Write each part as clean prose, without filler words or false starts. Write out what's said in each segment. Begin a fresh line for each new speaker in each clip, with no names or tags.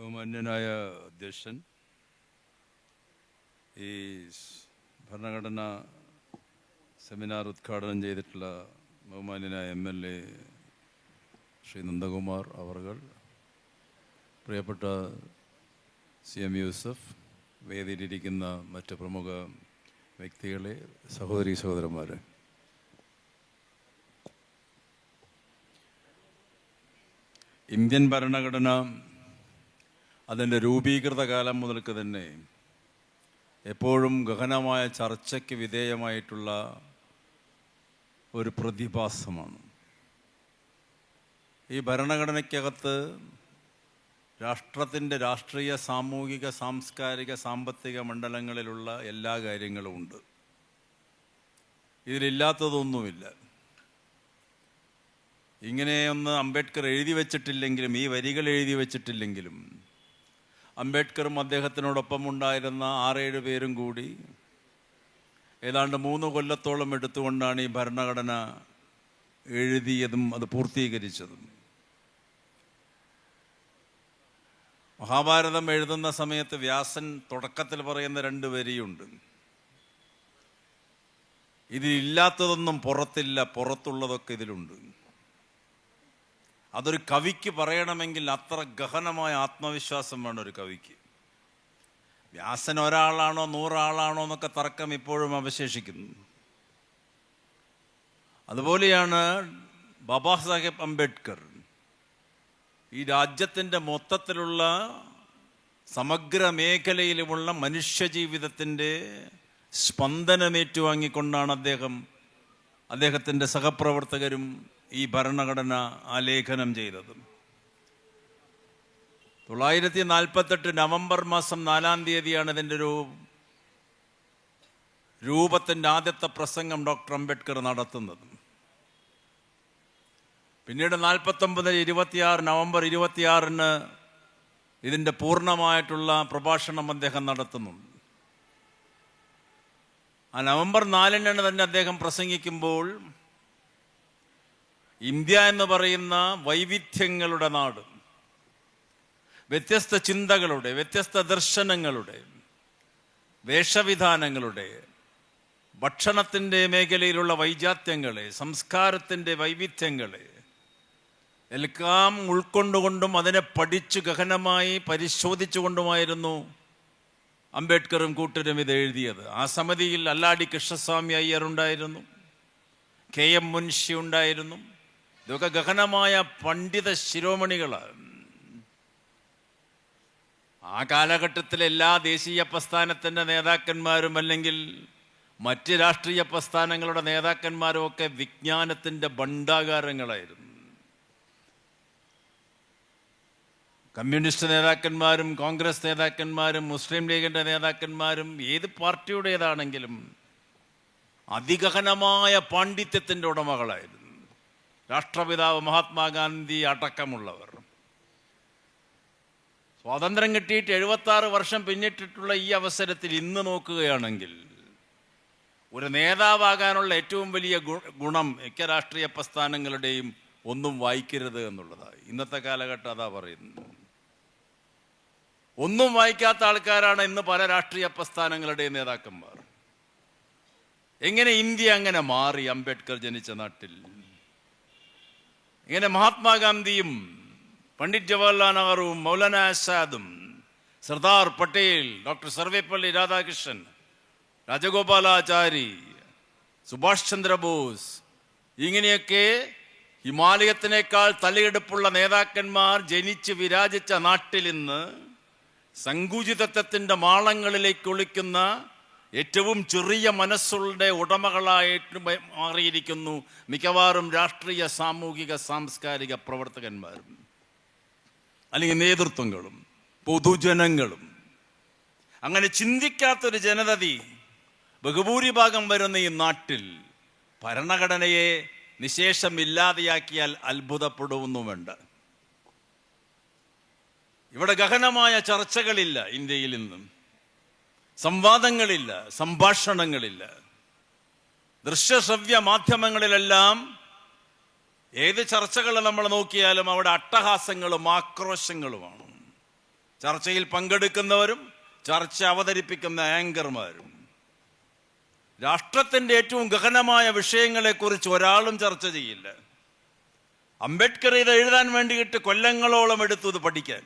ബഹുമാന്യനായ അധ്യക്ഷൻ, ഈ ഭരണഘടനാ സെമിനാർ ഉദ്ഘാടനം ചെയ്തിട്ടുള്ള ബഹുമാന്യനായ MLA ശ്രീ നന്ദകുമാർ അവർകൾ, പ്രിയപ്പെട്ട CM യൂസഫ്, വേദിയിലിരിക്കുന്ന മറ്റ് പ്രമുഖ വ്യക്തികളെ, സഹോദരീ സഹോദരന്മാരെ, ഇന്ത്യൻ ഭരണഘടന അതിൻ്റെ രൂപീകൃത കാലം മുതൽക്ക് തന്നെ എപ്പോഴും ഗഹനമായ ചർച്ചയ്ക്ക് വിധേയമായിട്ടുള്ള ഒരു പ്രതിഭാസമാണ്. ഈ ഭരണഘടനയ്ക്കകത്ത് രാഷ്ട്രത്തിൻ്റെ രാഷ്ട്രീയ, സാമൂഹിക, സാംസ്കാരിക, സാമ്പത്തിക മണ്ഡലങ്ങളിലുള്ള എല്ലാ കാര്യങ്ങളും ഉണ്ട്. ഇതിലില്ലാത്തതൊന്നുമില്ല. ഇങ്ങനെയൊന്ന് അംബേദ്കർ എഴുതി വച്ചിട്ടില്ലെങ്കിലും, ഈ വരികൾ എഴുതി വച്ചിട്ടില്ലെങ്കിലും, അംബേദ്കറും അദ്ദേഹത്തിനോടൊപ്പം ഉണ്ടായിരുന്ന 6-7 പേരും കൂടി ഏതാണ്ട് 3 കൊല്ലത്തോളം എടുത്തുകൊണ്ടാണ് ഈ ഭരണഘടന എഴുതിയതും അത് പൂർത്തീകരിച്ചതും. മഹാഭാരതം എഴുതുന്ന സമയത്ത് വ്യാസൻ തുടക്കത്തിൽ പറയുന്ന 2 വരിയുണ്ട്. ഇതിലില്ലാത്തതൊന്നും പുറത്തില്ല, പുറത്തുള്ളതൊക്കെ ഇതിലുണ്ട്. അതൊരു കവിക്ക് പറയണമെങ്കിൽ അത്ര ഗഹനമായ ആത്മവിശ്വാസം വേണം ഒരു കവിക്ക്. വ്യാസൻ ഒരാളാണോ 100 ആളാണോ എന്നൊക്കെ തർക്കം ഇപ്പോഴും അവശേഷിക്കുന്നു. അതുപോലെയാണ് ബാബാ സാഹേബ് അംബേദ്കർ ഈ രാജ്യത്തിൻ്റെ മൊത്തത്തിലുള്ള സമഗ്ര മേഖലയിലുമുള്ള മനുഷ്യജീവിതത്തിൻ്റെ സ്പന്ദനമേറ്റുവാങ്ങിക്കൊണ്ടാണ് അദ്ദേഹത്തിൻ്റെ സഹപ്രവർത്തകരും ഈ ഭരണഘടന ആലേഖനം ചെയ്തത്. 1948 നവംബർ മാസം 4-ാം തീയതിയാണ് ഇതിൻ്റെ രൂപത്തിൻ്റെ ആദ്യത്തെ പ്രസംഗം ഡോക്ടർ അംബേദ്കർ നടത്തുന്നത്. പിന്നീട് 1949 നവംബർ 26-ന് ഇതിൻ്റെ പൂർണ്ണമായിട്ടുള്ള പ്രഭാഷണം അദ്ദേഹം നടത്തുന്നുണ്ട്. ആ നവംബർ 4-നാണ് തന്നെ അദ്ദേഹം പ്രസംഗിക്കുമ്പോൾ ഇന്ത്യ എന്ന് പറയുന്ന വൈവിധ്യങ്ങളുടെ നാട്, വ്യത്യസ്ത ചിന്തകളുടെ, വ്യത്യസ്ത ദർശനങ്ങളുടെ, വേഷവിധാനങ്ങളുടെ, ഭക്ഷണത്തിൻ്റെ മേഖലയിലുള്ള വൈജാത്യങ്ങളെ, സംസ്കാരത്തിൻ്റെ വൈവിധ്യങ്ങളെ എല്ലാം ഉൾക്കൊണ്ടുകൊണ്ടും അതിനെ പഠിച്ചു ഗഹനമായി പരിശോധിച്ചുകൊണ്ടുമായിരുന്നു അംബേദ്കറും കൂട്ടരും ഇത് എഴുതിയത്. ആ സമിതിയിൽ അല്ലാടി കൃഷ്ണസ്വാമി അയ്യർ ഉണ്ടായിരുന്നു, KM മുൻഷി ഉണ്ടായിരുന്നു. ഇതൊക്കെ ഗഹനമായ പണ്ഡിത ശിരോമണികളാണ്. ആ കാലഘട്ടത്തിൽ എല്ലാ ദേശീയ പ്രസ്ഥാനത്തിൻ്റെ നേതാക്കന്മാരും അല്ലെങ്കിൽ മറ്റ് രാഷ്ട്രീയ പ്രസ്ഥാനങ്ങളുടെ നേതാക്കന്മാരും ഒക്കെ വിജ്ഞാനത്തിൻ്റെ ഭണ്ഡാകാരങ്ങളായിരുന്നു. കമ്മ്യൂണിസ്റ്റ് നേതാക്കന്മാരും കോൺഗ്രസ് നേതാക്കന്മാരും മുസ്ലിം ലീഗിൻ്റെ നേതാക്കന്മാരും ഏത് പാർട്ടിയുടേതാണെങ്കിലും അതിഗഹനമായ പാണ്ഡിത്യത്തിൻ്റെ ഉടമകളായിരുന്നു. രാഷ്ട്രപിതാവ് മഹാത്മാഗാന്ധി അടക്കമുള്ളവർ. സ്വാതന്ത്ര്യം കിട്ടിയിട്ട് 76 വർഷം പിന്നിട്ടിട്ടുള്ള ഈ അവസരത്തിൽ ഇന്ന് നോക്കുകയാണെങ്കിൽ ഒരു നേതാവാകാനുള്ള ഏറ്റവും വലിയ ഗുണം മിക്ക രാഷ്ട്രീയ പ്രസ്ഥാനങ്ങളുടെയും ഒന്നും വായിക്കരുത് എന്നുള്ളതാണ്. ഇന്നത്തെ കാലഘട്ടം അതാ പറയുന്നത്. ഒന്നും വായിക്കാത്ത ആൾക്കാരാണ് ഇന്ന് പല രാഷ്ട്രീയ പ്രസ്ഥാനങ്ങളുടെയും നേതാക്കന്മാർ. എങ്ങനെ ഇന്ത്യ അങ്ങനെ മാറി? അംബേദ്കർ ജനിച്ച നാട്ടിൽ ഇങ്ങനെ മഹാത്മാഗാന്ധിയും പണ്ഡിറ്റ് ജവഹർലാൽ നെഹ്റുവും മൗലാന ആസാദും സർദാർ പട്ടേൽ, ഡോക്ടർ സർവേപ്പള്ളി രാധാകൃഷ്ണൻ, രാജഗോപാലാചാരി, സുഭാഷ് ചന്ദ്രബോസ്, ഇങ്ങനെയൊക്കെ ഹിമാലയത്തിനേക്കാൾ തലയെടുപ്പുള്ള നേതാക്കന്മാർ ജനിച്ച് വിരാജിച്ച നാട്ടിൽ ഇന്ന് സങ്കുചിതത്വത്തിൻ്റെ മാളങ്ങളിലേക്ക് ഒളിക്കുന്ന ഏറ്റവും ചെറിയ മനസ്സുകളുടെ ഉടമകളായിട്ട് മാറിയിരിക്കുന്നു മിക്കവാറും രാഷ്ട്രീയ, സാമൂഹിക, സാംസ്കാരിക പ്രവർത്തകന്മാരും അല്ലെങ്കിൽ നേതൃത്വങ്ങളും പൊതുജനങ്ങളും. അങ്ങനെ ചിന്തിക്കാത്തൊരു ജനതതി ബഹുഭൂരിഭാഗം വരുന്ന ഈ നാട്ടിൽ ഭരണഘടനയെ നിശേഷം ഇല്ലാതെയാക്കിയാൽ അത്ഭുതപ്പെടുവൊന്നും വേണ്ട. ഇവിടെ ഗഹനമായ ചർച്ചകളില്ല. ഇന്ത്യയിൽ നിന്നും സംവാദങ്ങളില്ല, സംഭാഷണങ്ങളില്ല. ദൃശ്യശ്രവ്യ മാധ്യമങ്ങളിലെല്ലാം ഏത് ചർച്ചകൾ നമ്മൾ നോക്കിയാലും അവിടെ അട്ടഹാസങ്ങളും ആക്രോശങ്ങളുമാണ്. ചർച്ചയിൽ പങ്കെടുക്കുന്നവരും ചർച്ച അവതരിപ്പിക്കുന്ന ആങ്കർമാരും. രാഷ്ട്രത്തിൻ്റെ ഏറ്റവും ഗഹനമായ വിഷയങ്ങളെക്കുറിച്ച് ഒരാളും ചർച്ച ചെയ്യില്ല. അംബേദ്കർ ഇത് എഴുതാൻ വേണ്ടിയിട്ട് കൊല്ലങ്ങളോളം എടുത്തു ഇത് പഠിക്കാൻ.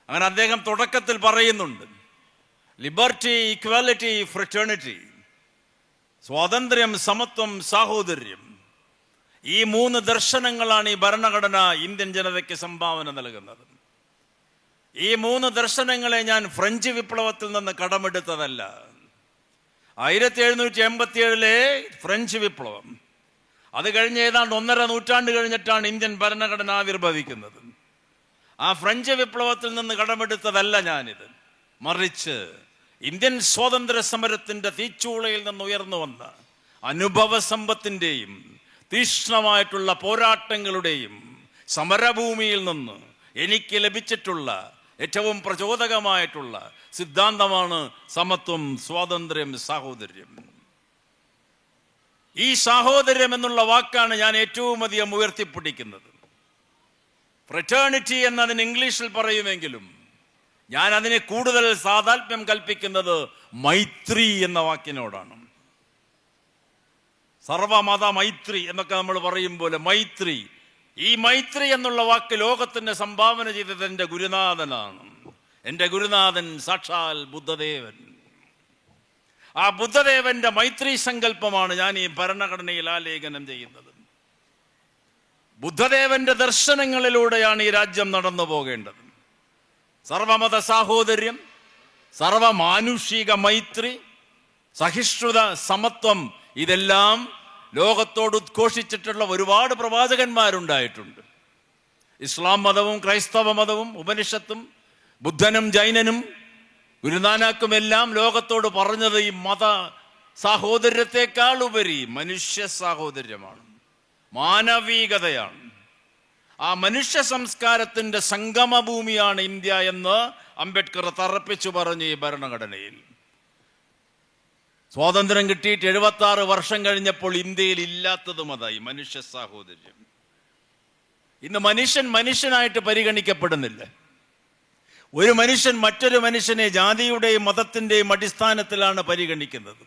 അങ്ങനെ അദ്ദേഹം തുടക്കത്തിൽ പറയുന്നുണ്ട്, ലിബർട്ടി, ഇക്വാലിറ്റി, ഫ്രറ്റേണിറ്റി, സ്വാതന്ത്ര്യം, സമത്വം, സാഹോദര്യം. ഈ 3 ദർശനങ്ങളാണ് ഈ ഭരണഘടന ഇന്ത്യൻ ജനതയ്ക്ക് സംഭാവന നൽകുന്നത്. ഈ 3 ദർശനങ്ങളെ ഞാൻ ഫ്രഞ്ച് വിപ്ലവത്തിൽ നിന്ന് കടമെടുത്തതല്ല. 1787 ഫ്രഞ്ച് വിപ്ലവം, അത് കഴിഞ്ഞ് ഏതാണ്ട് 1.5 നൂറ്റാണ്ട് കഴിഞ്ഞിട്ടാണ് ഇന്ത്യൻ ഭരണഘടന ആവിർഭവിക്കുന്നത്. ആ ഫ്രഞ്ച് വിപ്ലവത്തിൽ നിന്ന് കടമെടുത്തതല്ല ഞാനിത്. മറിച്ച് ഇന്ത്യൻ സ്വാതന്ത്ര്യ സമരത്തിൻ്റെ തീച്ചൂളയിൽ നിന്ന് ഉയർന്നു വന്ന അനുഭവ സമ്പത്തിൻ്റെയും തീക്ഷ്ണമായിട്ടുള്ള പോരാട്ടങ്ങളുടെയും സമരഭൂമിയിൽ നിന്ന് എനിക്ക് ലഭിച്ചിട്ടുള്ള ഏറ്റവും പ്രചോദകമായിട്ടുള്ള സിദ്ധാന്തമാണ് സമത്വം, സ്വാതന്ത്ര്യം, സാഹോദര്യം. ഈ സാഹോദര്യം എന്നുള്ള വാക്കാണ് ഞാൻ ഏറ്റവും അധികം ഉയർത്തിപ്പിടിക്കുന്നത്. ഫ്രറ്റേണിറ്റി എന്നതിന് ഇംഗ്ലീഷിൽ പറയുമെങ്കിലും ഞാൻ അതിനെ കൂടുതൽ സാധാത്മ്യം കൽപ്പിക്കുന്നത് മൈത്രി എന്ന വാക്കിനോടാണ്. സർവമത മൈത്രി എന്നൊക്കെ നമ്മൾ പറയും പോലെ മൈത്രി. ഈ മൈത്രി എന്നുള്ള വാക്ക് ലോകത്തിന് സംഭാവന ചെയ്തത് എൻ്റെ ഗുരുനാഥനാണ്. എൻ്റെ ഗുരുനാഥൻ സാക്ഷാൽ ബുദ്ധദേവൻ. ആ ബുദ്ധദേവന്റെ മൈത്രി സങ്കല്പമാണ് ഞാൻ ഈ ഭരണഘടനയിൽ ആലേഖനം ചെയ്യുന്നത്. ബുദ്ധദേവന്റെ ദർശനങ്ങളിലൂടെയാണ് ഈ രാജ്യം നടന്നു പോകേണ്ടത്. സർവമത സാഹോദര്യം, സർവമാനുഷിക മൈത്രി, സഹിഷ്ണുത, സമത്വം, ഇതെല്ലാം ലോകത്തോട് ഉദ്ഘോഷിച്ചിട്ടുള്ള ഒരുപാട് പ്രവാചകന്മാരുണ്ടായിട്ടുണ്ട്. ഇസ്ലാം മതവും ക്രൈസ്തവ മതവും ഉപനിഷത്തും ബുദ്ധനും ജൈനനും ഗുരുനാനാക്കും എല്ലാം ലോകത്തോട് പറഞ്ഞത് ഈ മത സാഹോദര്യത്തെക്കാൾ ഉപരി മനുഷ്യ സാഹോദര്യമാണ്, മാനവികതയാണ്. ആ മനുഷ്യ സംസ്കാരത്തിൻ്റെ സംഗമഭൂമിയാണ് ഇന്ത്യ എന്ന് അംബേദ്കർ തറപ്പിച്ചു പറഞ്ഞു ഈ ഭരണഘടനയിൽ. സ്വാതന്ത്ര്യം കിട്ടിയിട്ട് 76 വർഷം കഴിഞ്ഞപ്പോൾ ഇന്ത്യയിൽ ഇല്ലാത്തതും അതായി, മനുഷ്യ സാഹോദര്യം. ഇന്ന് മനുഷ്യനായിട്ട് പരിഗണിക്കപ്പെടുന്നില്ല. ഒരു മനുഷ്യൻ മറ്റൊരു മനുഷ്യനെ ജാതിയുടെയും മതത്തിൻ്റെയും അടിസ്ഥാനത്തിലാണ് പരിഗണിക്കുന്നത്.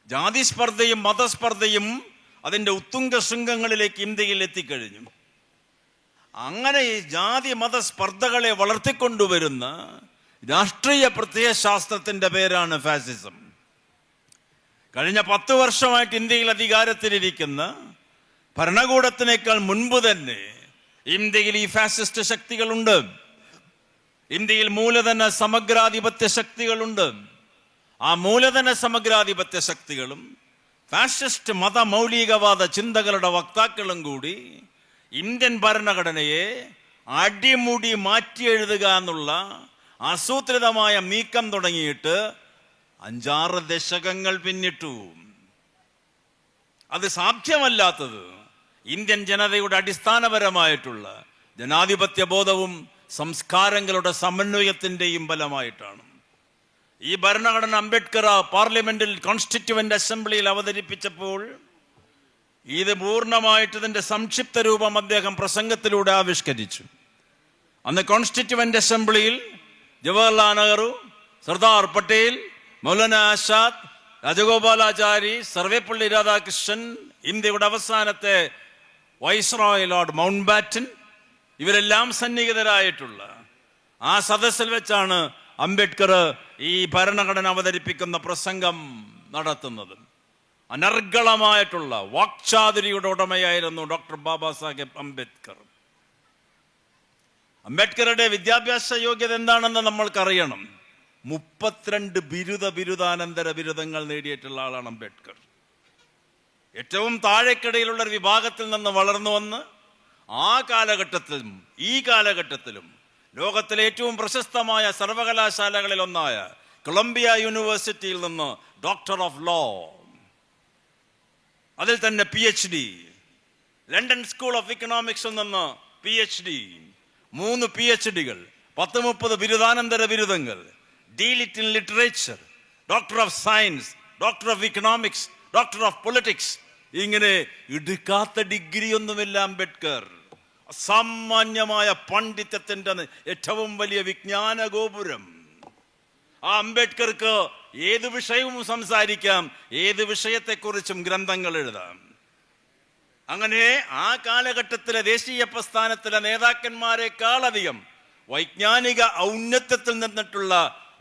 ജാതി സ്പർദ്ധയും മതസ്പർദ്ധയും അതിൻ്റെ ഉത്തുംഗ ശൃംഗങ്ങളിലേക്ക് ഇന്ത്യയിൽ എത്തിക്കഴിഞ്ഞു. അങ്ങനെ ഈ ജാതി മത സ്പർദ്ധകളെ വളർത്തിക്കൊണ്ടുവരുന്ന രാഷ്ട്രീയ പ്രത്യയശാസ്ത്രത്തിൻ്റെ പേരാണ് ഫാസിസം. കഴിഞ്ഞ 10 വർഷമായിട്ട് ഇന്ത്യയിൽ അധികാരത്തിലിരിക്കുന്ന ഭരണകൂടത്തിനേക്കാൾ മുൻപ് തന്നെ ഇന്ത്യയിൽ ഈ ഫാസിസ്റ്റ് ശക്തികളുണ്ട്. ഇന്ത്യയിൽ മൂലധന സമഗ്രാധിപത്യ ശക്തികളുണ്ട്. ആ മൂലധന സമഗ്രാധിപത്യ ശക്തികളും ഫാസിസ്റ്റ് മതമൗലികവാദ ചിന്തകളുടെ വക്താക്കളും കൂടി ഇന്ത്യൻ ഭരണഘടനയെ അടിമുടി മാറ്റിയെഴുതുക എന്നുള്ള ആസൂത്രിതമായ നീക്കം തുടങ്ങിയിട്ട് 5-6 ദശകങ്ങൾ പിന്നിട്ടു. അത് സാധ്യമല്ലാത്തത് ഇന്ത്യൻ ജനതയുടെ അടിസ്ഥാനപരമായിട്ടുള്ള ജനാധിപത്യ ബോധവും സംസ്കാരങ്ങളുടെ സമന്വയത്തിൻ്റെയും ഫലമായിട്ടാണ്. ഈ ഭരണഘടന അംബേദ്കർ പാർലമെന്റിൽ കോൺസ്റ്റിറ്റ്യൂവന്റ് അസംബ്ലിയിൽ അവതരിപ്പിച്ചപ്പോൾ ഇത് പൂർണ്ണമായിട്ട് ഇതിൻ്റെ സംക്ഷിപ്ത രൂപം അദ്ദേഹം പ്രസംഗത്തിലൂടെ ആവിഷ്കരിച്ചു. അന്ന് കോൺസ്റ്റിറ്റ്യൂവന്റ് അസംബ്ലിയിൽ ജവഹർലാൽ നെഹ്റു, സർദാർ പട്ടേൽ, മൗലാന ആസാദ്, രാജഗോപാലാചാരി, സർവേപ്പള്ളി രാധാകൃഷ്ണൻ, ഇന്ത്യയുടെ അവസാനത്തെ വൈസ്രോയ് ലോർഡ് മൗണ്ട് ബാറ്റൻ, ഇവരെല്ലാം സന്നിഹിതരായിട്ടുള്ള ആ സദസ്സിൽ വെച്ചാണ് അംബേദ്കർ ഈ ഭരണഘടന അവതരിപ്പിക്കുന്ന പ്രസംഗം നടത്തുന്നത്. അനർഗളമായിട്ടുള്ള വാക്ചാതുരിയുടെ ഉടമയായിരുന്നു ഡോക്ടർ ബാബാ സാഹേബ് അംബേദ്കർ. അംബേദ്കറുടെ വിദ്യാഭ്യാസ യോഗ്യത എന്താണെന്ന് നമ്മൾക്കറിയണം. 32 ബിരുദാനന്തര ബിരുദങ്ങൾ നേടിയിട്ടുള്ള ആളാണ് അംബേദ്കർ. ഏറ്റവും താഴേക്കിടയിലുള്ള ഒരു വിഭാഗത്തിൽ നിന്ന് വളർന്നു വന്ന് ആ കാലഘട്ടത്തിലും ഈ കാലഘട്ടത്തിലും ലോകത്തിലെ ഏറ്റവും പ്രശസ്തമായ സർവകലാശാലകളിൽ ഒന്നായ കൊളംബിയ യൂണിവേഴ്സിറ്റിയിൽ നിന്ന് ഡോക്ടർ ഓഫ് ലോ, അതിൽ തന്നെ PhD, ലണ്ടൻ സ്കൂൾ ഓഫ് ഇക്കണോമിക്സിൽ നിന്ന് PhD, 3 PhDകൾ, 10-30 ബിരുദാനന്തര ബിരുദങ്ങൾ, D.Litt in literature, doctor of science, doctor of economics, doctor of politics. ഇങ്ങനെ എടുക്കാത്ത ഡിഗ്രി ഒന്നുമില്ല അംബേദ്കർ. അസാമാന്യമായ പാണ്ഡിത്യത്തിൻ്റെ ഏറ്റവും വലിയ വിജ്ഞാന ഗോപുരം. ആ അംബേദ്കർക്ക് ഏത് വിഷയവും സംസാരിക്കാം, ഏത് വിഷയത്തെക്കുറിച്ചും ഗ്രന്ഥങ്ങൾ എഴുതാം. അങ്ങനെ ആ കാലഘട്ടത്തിലെ ദേശീയ പ്രസ്ഥാനത്തിലെ നേതാക്കന്മാരെക്കാളധികം വൈജ്ഞാനിക ഔന്നത്യത്തിൽ നിന്നിട്ടുള്ള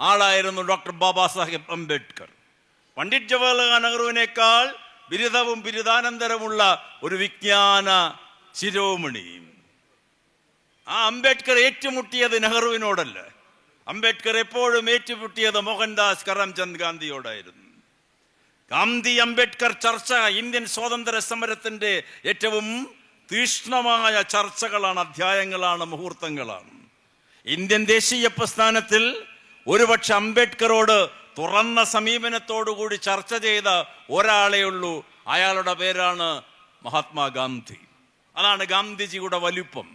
ആളായിരുന്നു ഡോക്ടർ ബാബാ സാഹിബ് അംബേദ്കർ. പണ്ഡിറ്റ് ജവഹർലാൽ നെഹ്റുവിനേക്കാൾ ബിരുദവും ബിരുദാനന്തരമുള്ള ഒരു വിജ്ഞാന ശിരോമണി. ആ അംബേദ്കർ ഏറ്റുമുട്ടിയത് നെഹ്റുവിനോടല്ല, അംബേദ്കർ എപ്പോഴും ഏറ്റുമുട്ടിയത് മോഹൻദാസ് കരംചന്ദ് ഗാന്ധിയോടായിരുന്നു. ഗാന്ധി അംബേദ്കർ ചർച്ച ഇന്ത്യൻ സ്വാതന്ത്ര്യ സമരത്തിന്റെ ഏറ്റവും തീക്ഷ്ണമായ ചർച്ചകളാണ്, അധ്യായങ്ങളാണ്, മുഹൂർത്തങ്ങളാണ്. ഇന്ത്യൻ ദേശീയ പ്രസ്ഥാനത്തിൽ ഒരുപക്ഷെ അംബേദ്കറോട് തുറന്ന സമീപനത്തോടുകൂടി ചർച്ച ചെയ്ത ഒരാളേ ഉള്ളൂ. അയാളുടെ പേരാണ് മഹാത്മാഗാന്ധി. അതാണ് ഗാന്ധിജിയുടെ വലിപ്പം.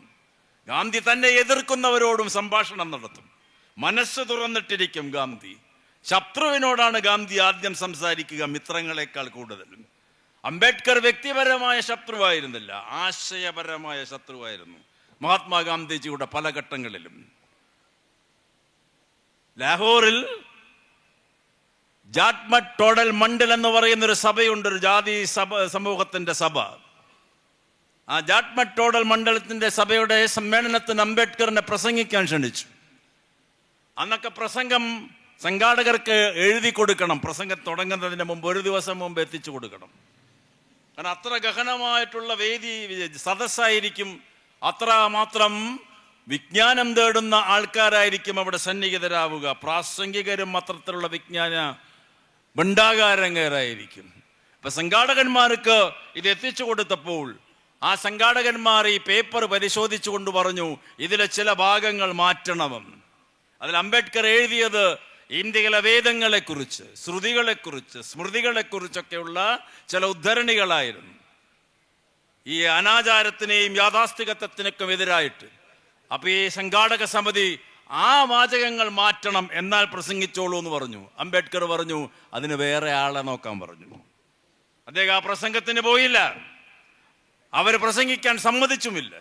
ഗാന്ധി തന്നെ എതിർക്കുന്നവരോടും സംഭാഷണം നടത്തും, മനസ്സ് തുറന്നിട്ടിരിക്കും ഗാന്ധി. ശത്രുവിനോടാണ് ഗാന്ധി ആദ്യം സംസാരിക്കുക, മിത്രങ്ങളെക്കാൾ കൂടുതലും. അംബേദ്കർ വ്യക്തിപരമായ ശത്രുവായിരുന്നില്ല, ആശയപരമായ ശത്രുവായിരുന്നു മഹാത്മാഗാന്ധിജിയുടെ പല ഘട്ടങ്ങളിലും. ലാഹോറിൽ ജാറ്റ്മട്ട് ടോഡൽ മണ്ഡൽ എന്ന് പറയുന്ന ഒരു സഭയുണ്ട്, ഒരു ജാതി സമൂഹത്തിന്റെ സഭ. ആ ജാറ്റ്മട്ട് ടോഡൽ മണ്ഡലത്തിന്റെ സഭയുടെ സമ്മേളനത്തിന് അംബേദ്കറിനെ പ്രസംഗിക്കാൻ ക്ഷണിച്ചു. അന്നൊക്കെ പ്രസംഗം സംഘാടകർക്ക് എഴുതി കൊടുക്കണം, പ്രസംഗം തുടങ്ങുന്നതിന് മുമ്പ് ഒരു ദിവസം മുമ്പ് എത്തിച്ചു കൊടുക്കണം. കാരണം അത്ര ഗഹനമായിട്ടുള്ള വേദി സദസ്സായിരിക്കും, അത്ര മാത്രം വിജ്ഞാനം തേടുന്ന ആൾക്കാരായിരിക്കും അവിടെ സന്നിഹിതരാവുക. പ്രാസംഗികരും അത്തരത്തിലുള്ള വിജ്ഞാന ഭണ്ഡാകാരങ്ങരായിരിക്കും. ഇപ്പൊ സംഘാടകന്മാർക്ക് ഇത് എത്തിച്ചു കൊടുത്തപ്പോൾ ആ സംഘാടകന്മാർ ഈ പേപ്പർ പരിശോധിച്ചു കൊണ്ട് പറഞ്ഞു, ഇതിലെ ചില ഭാഗങ്ങൾ മാറ്റണമെന്ന്. അതിൽ അംബേദ്കർ എഴുതിയത് ഇന്ത്യയിലെ വേദങ്ങളെക്കുറിച്ച്, ശ്രുതികളെക്കുറിച്ച്, സ്മൃതികളെക്കുറിച്ചൊക്കെയുള്ള ചില ഉദ്ധരണികളായിരുന്നു, ഈ അനാചാരത്തിനെയും യാഥാസ്ഥികത്വത്തിനൊക്കെ എതിരായിട്ട്. അപ്പൊ ഈ സംഘാടക സമിതി ആ വാചകങ്ങൾ മാറ്റണം, എന്നാൽ പ്രസംഗിച്ചോളൂ എന്ന് പറഞ്ഞു. അംബേദ്കർ പറഞ്ഞു അതിന് വേറെ ആളെ നോക്കാൻ പറഞ്ഞു. അദ്ദേഹം ആ പ്രസംഗത്തിന് പോയില്ല, അവർ പ്രസംഗിക്കാൻ സമ്മതിച്ചുമില്ല.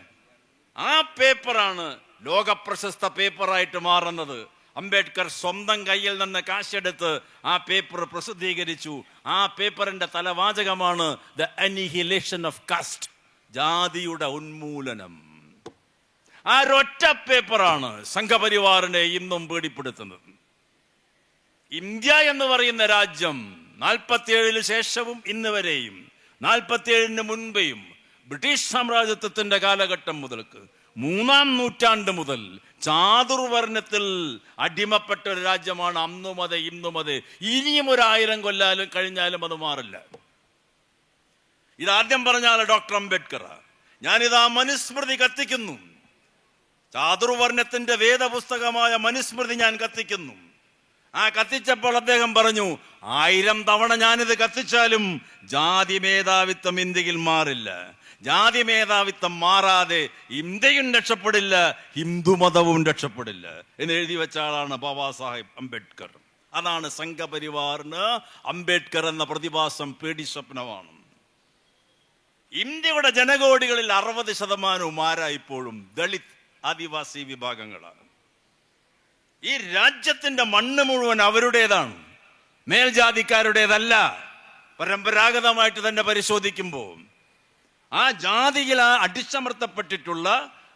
ആ പേപ്പറാണ് ലോകപ്രശസ്ത പേപ്പറായിട്ട് മാറുന്നത്. അംബേദ്കർ സ്വന്തം കയ്യിൽ നിന്ന് കാശെടുത്ത് ആ പേപ്പർ പ്രസിദ്ധീകരിച്ചു. ആ പേപ്പറിന്റെ തലവാചകമാണ് ദ അനിഹിലേഷൻ ഓഫ് കാസ്റ്റ്, ജാതിയുടെ ഉന്മൂലനം. ആ ഒരൊറ്റ പേപ്പറാണ് സംഘപരിവാറിനെ ഇന്നും പേടിപ്പെടുത്തുന്നത്. ഇന്ത്യ എന്ന് പറയുന്ന രാജ്യം 47 ശേഷവും ഇന്ന് വരെയും 47 മുൻപേയും ബ്രിട്ടീഷ് സാമ്രാജ്യത്വത്തിന്റെ കാലഘട്ടം മുതൽക്ക് 3-ാം നൂറ്റാണ്ട് മുതൽ ചാതുർവർണ്ണത്തിൽ അടിമപ്പെട്ട ഒരു രാജ്യമാണ്. അന്നും അതെ ഇന്നും അതെ, ഇനിയും 1000 കൊല്ലാലും കഴിഞ്ഞാലും അത് മാറില്ല. ഇതാദ്യം പറഞ്ഞാൽ ഡോക്ടർ അംബേദ്കർ. ഞാനിതാ മനുസ്മൃതി കത്തിക്കുന്നു, ചാതുർവർണ്ണത്തിന്റെ വേദപുസ്തകമായ മനുസ്മൃതി ഞാൻ കത്തിക്കുന്നു. ആ കത്തിച്ചപ്പോൾ അദ്ദേഹം പറഞ്ഞു, 1000 തവണ ഞാനിത് കത്തിച്ചാലും ജാതി മേധാവിത്വം ഇന്ത്യയിൽ മാറില്ല. ജാതി മേധാവിത്വം മാറാതെ ഇന്ത്യയും രക്ഷപ്പെടില്ല, ഹിന്ദുമതവും രക്ഷപ്പെടില്ല എന്ന് എഴുതി വെച്ച ആളാണ് ബാബാ സാഹിബ് അംബേദ്കർ. അതാണ് സംഘപരിവാറിന് അംബേദ്കർ എന്ന പ്രതിഭാസം പേടി സ്വപ്നമാണ്. ഇന്ത്യയുടെ ജനകോടികളിൽ 60% ആരായിപ്പോഴും ദളിത് ആദിവാസി വിഭാഗങ്ങളാണ്. ഈ രാജ്യത്തിന്റെ മണ്ണ് മുഴുവൻ അവരുടേതാണ്, മേൽജാതിക്കാരുടേതല്ല. പരമ്പരാഗതമായിട്ട് തന്നെ പരിശോധിക്കുമ്പോൾ ആ ജാതിയിൽ അടിച്ചമർത്തപ്പെട്ടിട്ടുള്ള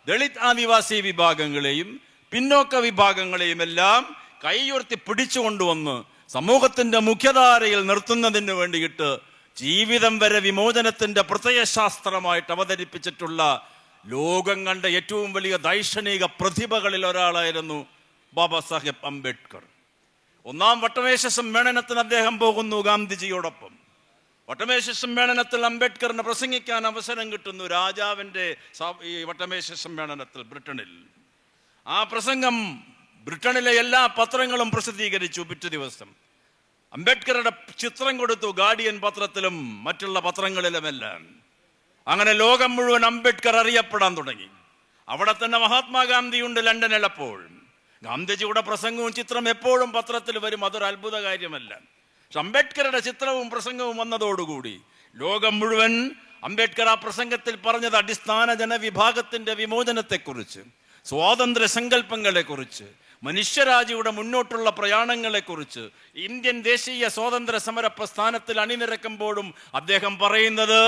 ദളിത് ആദിവാസി വിഭാഗങ്ങളെയും പിന്നോക്ക വിഭാഗങ്ങളെയും എല്ലാം കൈയുയർത്തി പിടിച്ചുകൊണ്ടുവന്ന് സമൂഹത്തിന്റെ മുഖ്യധാരയിൽ നിർത്തുന്നതിന് വേണ്ടിയിട്ട് ജീവിതം വരെ വിമോചനത്തിന്റെ പ്രത്യയശാസ്ത്രമായിട്ട് അവതരിപ്പിച്ചിട്ടുള്ള ലോകം കണ്ട ഏറ്റവും വലിയ ദൈക്ഷണിക പ്രതിഭകളിൽ ഒരാളായിരുന്നു ബാബാ സാഹിബ് അംബേദ്കർ. 1-ാം വട്ടമേശ സമ്മേളനത്തിന് അദ്ദേഹം പോകുന്നു ഗാന്ധിജിയോടൊപ്പം. വട്ടമേശ സമ്മേളനത്തിൽ അംബേദ്കറിന് പ്രസംഗിക്കാൻ അവസരം കിട്ടുന്നു രാജാവിൻ്റെ ഈ വട്ടമേശ സമ്മേളനത്തിൽ ബ്രിട്ടനിൽ. ആ പ്രസംഗം ബ്രിട്ടനിലെ എല്ലാ പത്രങ്ങളും പ്രസിദ്ധീകരിച്ചു. പിറ്റേ ദിവസം അംബേദ്കറുടെ ചിത്രം കൊടുത്തു, ഗാർഡിയൻ പത്രത്തിലും മറ്റുള്ള പത്രങ്ങളിലുമെല്ലാം. അങ്ങനെ ലോകം മുഴുവൻ അംബേദ്കർ അറിയപ്പെടാൻ തുടങ്ങി. അവിടെ തന്നെ മഹാത്മാഗാന്ധിയുണ്ട് ലണ്ടനിൽ. അപ്പോൾ ഗാന്ധിജിയുടെ പ്രസംഗവും ചിത്രം എപ്പോഴും പത്രത്തിൽ വരും, അതൊരു അത്ഭുത കാര്യമല്ല. പക്ഷെ അംബേദ്കറുടെ ചിത്രവും പ്രസംഗവും വന്നതോടുകൂടി ലോകം മുഴുവൻ അംബേദ്കർ ആ പ്രസംഗത്തിൽ പറഞ്ഞത് അടിസ്ഥാന ജനവിഭാഗത്തിന്റെ വിമോചനത്തെക്കുറിച്ച്, സ്വാതന്ത്ര്യ സങ്കല്പങ്ങളെക്കുറിച്ച്, മനുഷ്യരാജിയുടെ മുന്നോട്ടുള്ള പ്രയാണങ്ങളെക്കുറിച്ച്, ഇന്ത്യൻ ദേശീയ സ്വാതന്ത്ര്യ സമര പ്രസ്ഥാനത്തിൽ അണിനിരക്കുമ്പോഴും അദ്ദേഹം പറയുന്നത്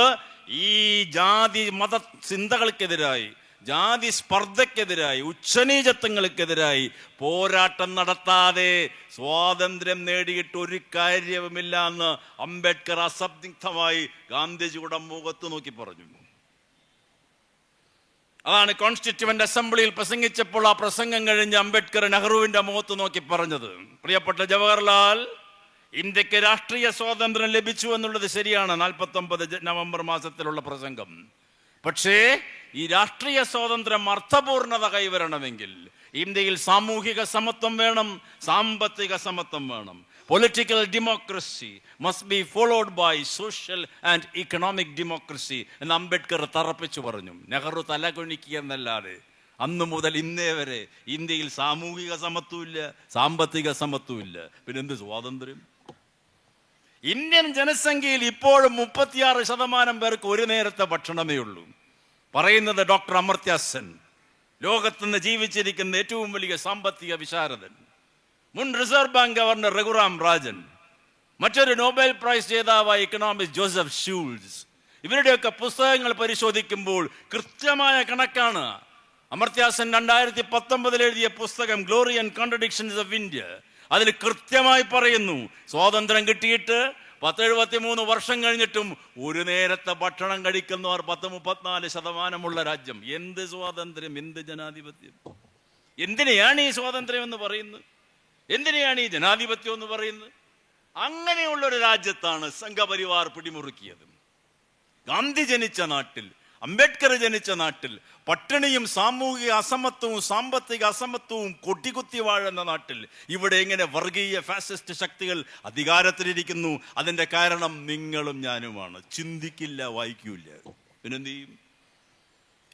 ഈ ജാതി മത ചിന്തകൾക്കെതിരായി, ജാതി സ്പർദ്ധക്കെതിരായി, ഉച്ചനീചത്വങ്ങൾക്കെതിരായി പോരാട്ടം നടത്താതെ സ്വാതന്ത്ര്യം നേടിയിട്ട് ഒരു കാര്യവുമില്ല എന്ന് അംബേദ്കർ അസംദിഗ്ധമായി ഗാന്ധിജിയുടെ മുഖത്ത് നോക്കി പറഞ്ഞു. അതാണ് കോൺസ്റ്റിറ്റ്യൂവന്റ് അസംബ്ലിയിൽ പ്രസംഗിച്ചപ്പോൾ ആ പ്രസംഗം കഴിഞ്ഞ് അംബേദ്കർ നെഹ്റുവിന്റെ മുഖത്ത് നോക്കി പറഞ്ഞത്, പ്രിയപ്പെട്ട ജവഹർലാൽ, ഇന്ത്യക്ക് രാഷ്ട്രീയ സ്വാതന്ത്ര്യം ലഭിച്ചു എന്നുള്ളത് ശരിയാണ്, 49 നവംബർ മാസത്തിലുള്ള പ്രസംഗം. പക്ഷേ ഈ രാഷ്ട്രീയ സ്വാതന്ത്ര്യം അർത്ഥപൂർണത കൈവരണമെങ്കിൽ ഇന്ത്യയിൽ സാമൂഹിക സമത്വം വേണം, സാമ്പത്തിക സമത്വം വേണം. Political democracy must be followed by social and economic democracy എന്ന് അംബേദ്കർ തറപ്പിച്ചു പറഞ്ഞു. നെഹ്റു തലകുണിക്കുകയെന്നല്ലാതെ അന്നു മുതൽ ഇന്നേ വരെ ഇന്ത്യയിൽ സാമൂഹിക സമത്വമില്ല, സാമ്പത്തിക സമത്വമില്ല, പിന്നെന്ത് സ്വാതന്ത്ര്യം? ഇന്ത്യൻ ജനസംഖ്യയിൽ ഇപ്പോഴും 36% പേർക്ക് ഒരു നേരത്തെ ഭക്ഷണമേ ഉള്ളൂ. പറയുന്നത് ഡോക്ടർ അമർത്യ സെൻ, ലോകത്തുനിന്ന് ജീവിച്ചിരിക്കുന്ന ഏറ്റവും വലിയ സാമ്പത്തിക വിശാരദൻ, മുൻ reserve bank governor Raghuram Rajan, മറ്റൊരു നോബൽ പ്രൈസ് ജേതാവായ ഇക്കണോമിസ്റ്റ് ജോസഫ് ഷൂൾസ്. ഇവരുടെയൊക്കെ പുസ്തകങ്ങൾ പരിശോധിക്കുമ്പോൾ കൃത്യമായ കണക്കാണ്. അമർത്യ സെൻ 2019 എഴുതിയ പുസ്തകം glory and contradictions of India, അതിൽ കൃത്യമായി പറയുന്നു, സ്വാതന്ത്ര്യം കിട്ടിയിട്ട് 10-73 വർഷം കഴിഞ്ഞിട്ടും ഒരു നേരത്തെ ഭക്ഷണം കഴിക്കുന്നവർ 34% രാജ്യം. എന്ത് സ്വാതന്ത്ര്യം, എന്ത് ജനാധിപത്യം? എന്തിനെയാണ് ഈ സ്വാതന്ത്ര്യം എന്ന് പറയുന്നത്? എന്തിനെയാണ് ഈ ജനാധിപത്യം എന്ന് പറയുന്നത്? അങ്ങനെയുള്ളൊരു രാജ്യത്താണ് സംഘപരിവാർ പിടിമുറുക്കിയത്. ഗാന്ധി ജനിച്ച നാട്ടിൽ, അംബേദ്കർ ജനിച്ച നാട്ടിൽ, പട്ടിണിയും സാമൂഹിക അസമത്വവും സാമ്പത്തിക അസമത്വവും കൊട്ടിക്കുത്തി വാഴുന്ന നാട്ടിൽ ഇവിടെ എങ്ങനെ വർഗീയ ഫാസിസ്റ്റ് ശക്തികൾ അധികാരത്തിലിരിക്കുന്നു? അതിന്റെ കാരണം നിങ്ങളും ഞാനുമാണ്. ചിന്തിക്കില്ല, വായിക്കൂല, പിന്നെന്ത് ചെയ്യും?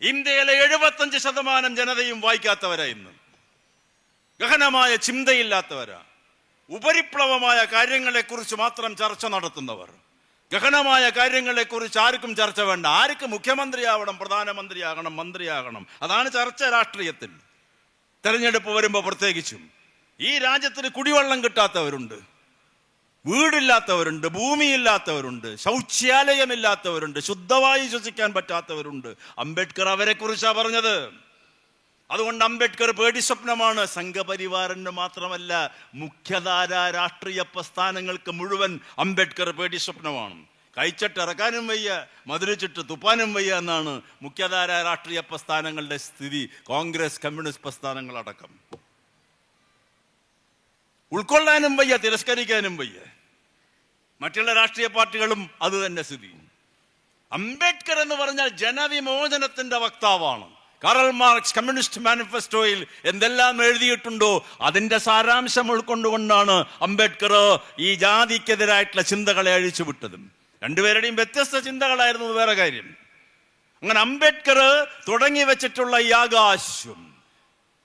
ഇന്ത്യയിലെ 75% ജനതയും വായിക്കാത്തവരാ, ഇന്ന് ഗഹനമായ ചിന്തയില്ലാത്തവരാ, ഉപരിപ്ലവമായ കാര്യങ്ങളെക്കുറിച്ച് മാത്രം ചർച്ച നടത്തുന്നവർ. ഗഹനമായ കാര്യങ്ങളെക്കുറിച്ച് ആർക്കും ചർച്ച വേണ്ട. ആർക്ക് മുഖ്യമന്ത്രിയാവണം, പ്രധാനമന്ത്രിയാകണം, മന്ത്രിയാകണം, അതാണ് ചർച്ച രാഷ്ട്രീയത്തിൽ. തെരഞ്ഞെടുപ്പ് വരുമ്പോൾ പ്രത്യേകിച്ചും ഈ രാജ്യത്തിന് കുടിവെള്ളം കിട്ടാത്തവരുണ്ട്, വീടില്ലാത്തവരുണ്ട്, ഭൂമിയില്ലാത്തവരുണ്ട്, ശൗചാലയമില്ലാത്തവരുണ്ട്, ശുദ്ധവായു ശ്വസിക്കാൻ പറ്റാത്തവരുണ്ട്. അംബേദ്കർ അവരെ കുറിച്ചാണ് പറഞ്ഞത്. അതുകൊണ്ട് അംബേദ്കർ പേടി സ്വപ്നമാണ്. സംഘപരിവാറിന് മാത്രമല്ല, മുഖ്യധാര രാഷ്ട്രീയ പ്രസ്ഥാനങ്ങൾക്ക് മുഴുവൻ അംബേദ്കർ പേടി സ്വപ്നമാണ്. കഴിച്ചിട്ട് ഇറക്കാനും വയ്യ, മധുരിച്ചിട്ട് തുപ്പാനും വയ്യ എന്നാണ് മുഖ്യധാര രാഷ്ട്രീയ പ്രസ്ഥാനങ്ങളുടെ സ്ഥിതി. കോൺഗ്രസ്, കമ്മ്യൂണിസ്റ്റ് പ്രസ്ഥാനങ്ങളടക്കം ഉൾക്കൊള്ളാനും വയ്യ, തിരസ്കരിക്കാനും വയ്യ. മറ്റുള്ള രാഷ്ട്രീയ പാർട്ടികളും അത് തന്നെ സ്ഥിതി. അംബേദ്കർ എന്ന് പറഞ്ഞാൽ ജനവിമോചനത്തിന്റെ വക്താവാണ്. കാറൽ മാർക്സ് കമ്മ്യൂണിസ്റ്റ് മാനിഫെസ്റ്റോയിൽ എന്തെല്ലാം എഴുതിയിട്ടുണ്ടോ അതിന്റെ സാരാംശം ഉൾക്കൊണ്ടുകൊണ്ടാണ് അംബേദ്കർ ഈ ജാതിക്കെതിരായിട്ടുള്ള ചിന്തകളെ അഴിച്ചുവിട്ടതും. രണ്ടുപേരുടെയും വ്യത്യസ്ത ചിന്തകളായിരുന്നു, വേറെ കാര്യം. അങ്ങനെ അംബേദ്കർ തുടങ്ങി വെച്ചിട്ടുള്ള ഈ ആകാശം,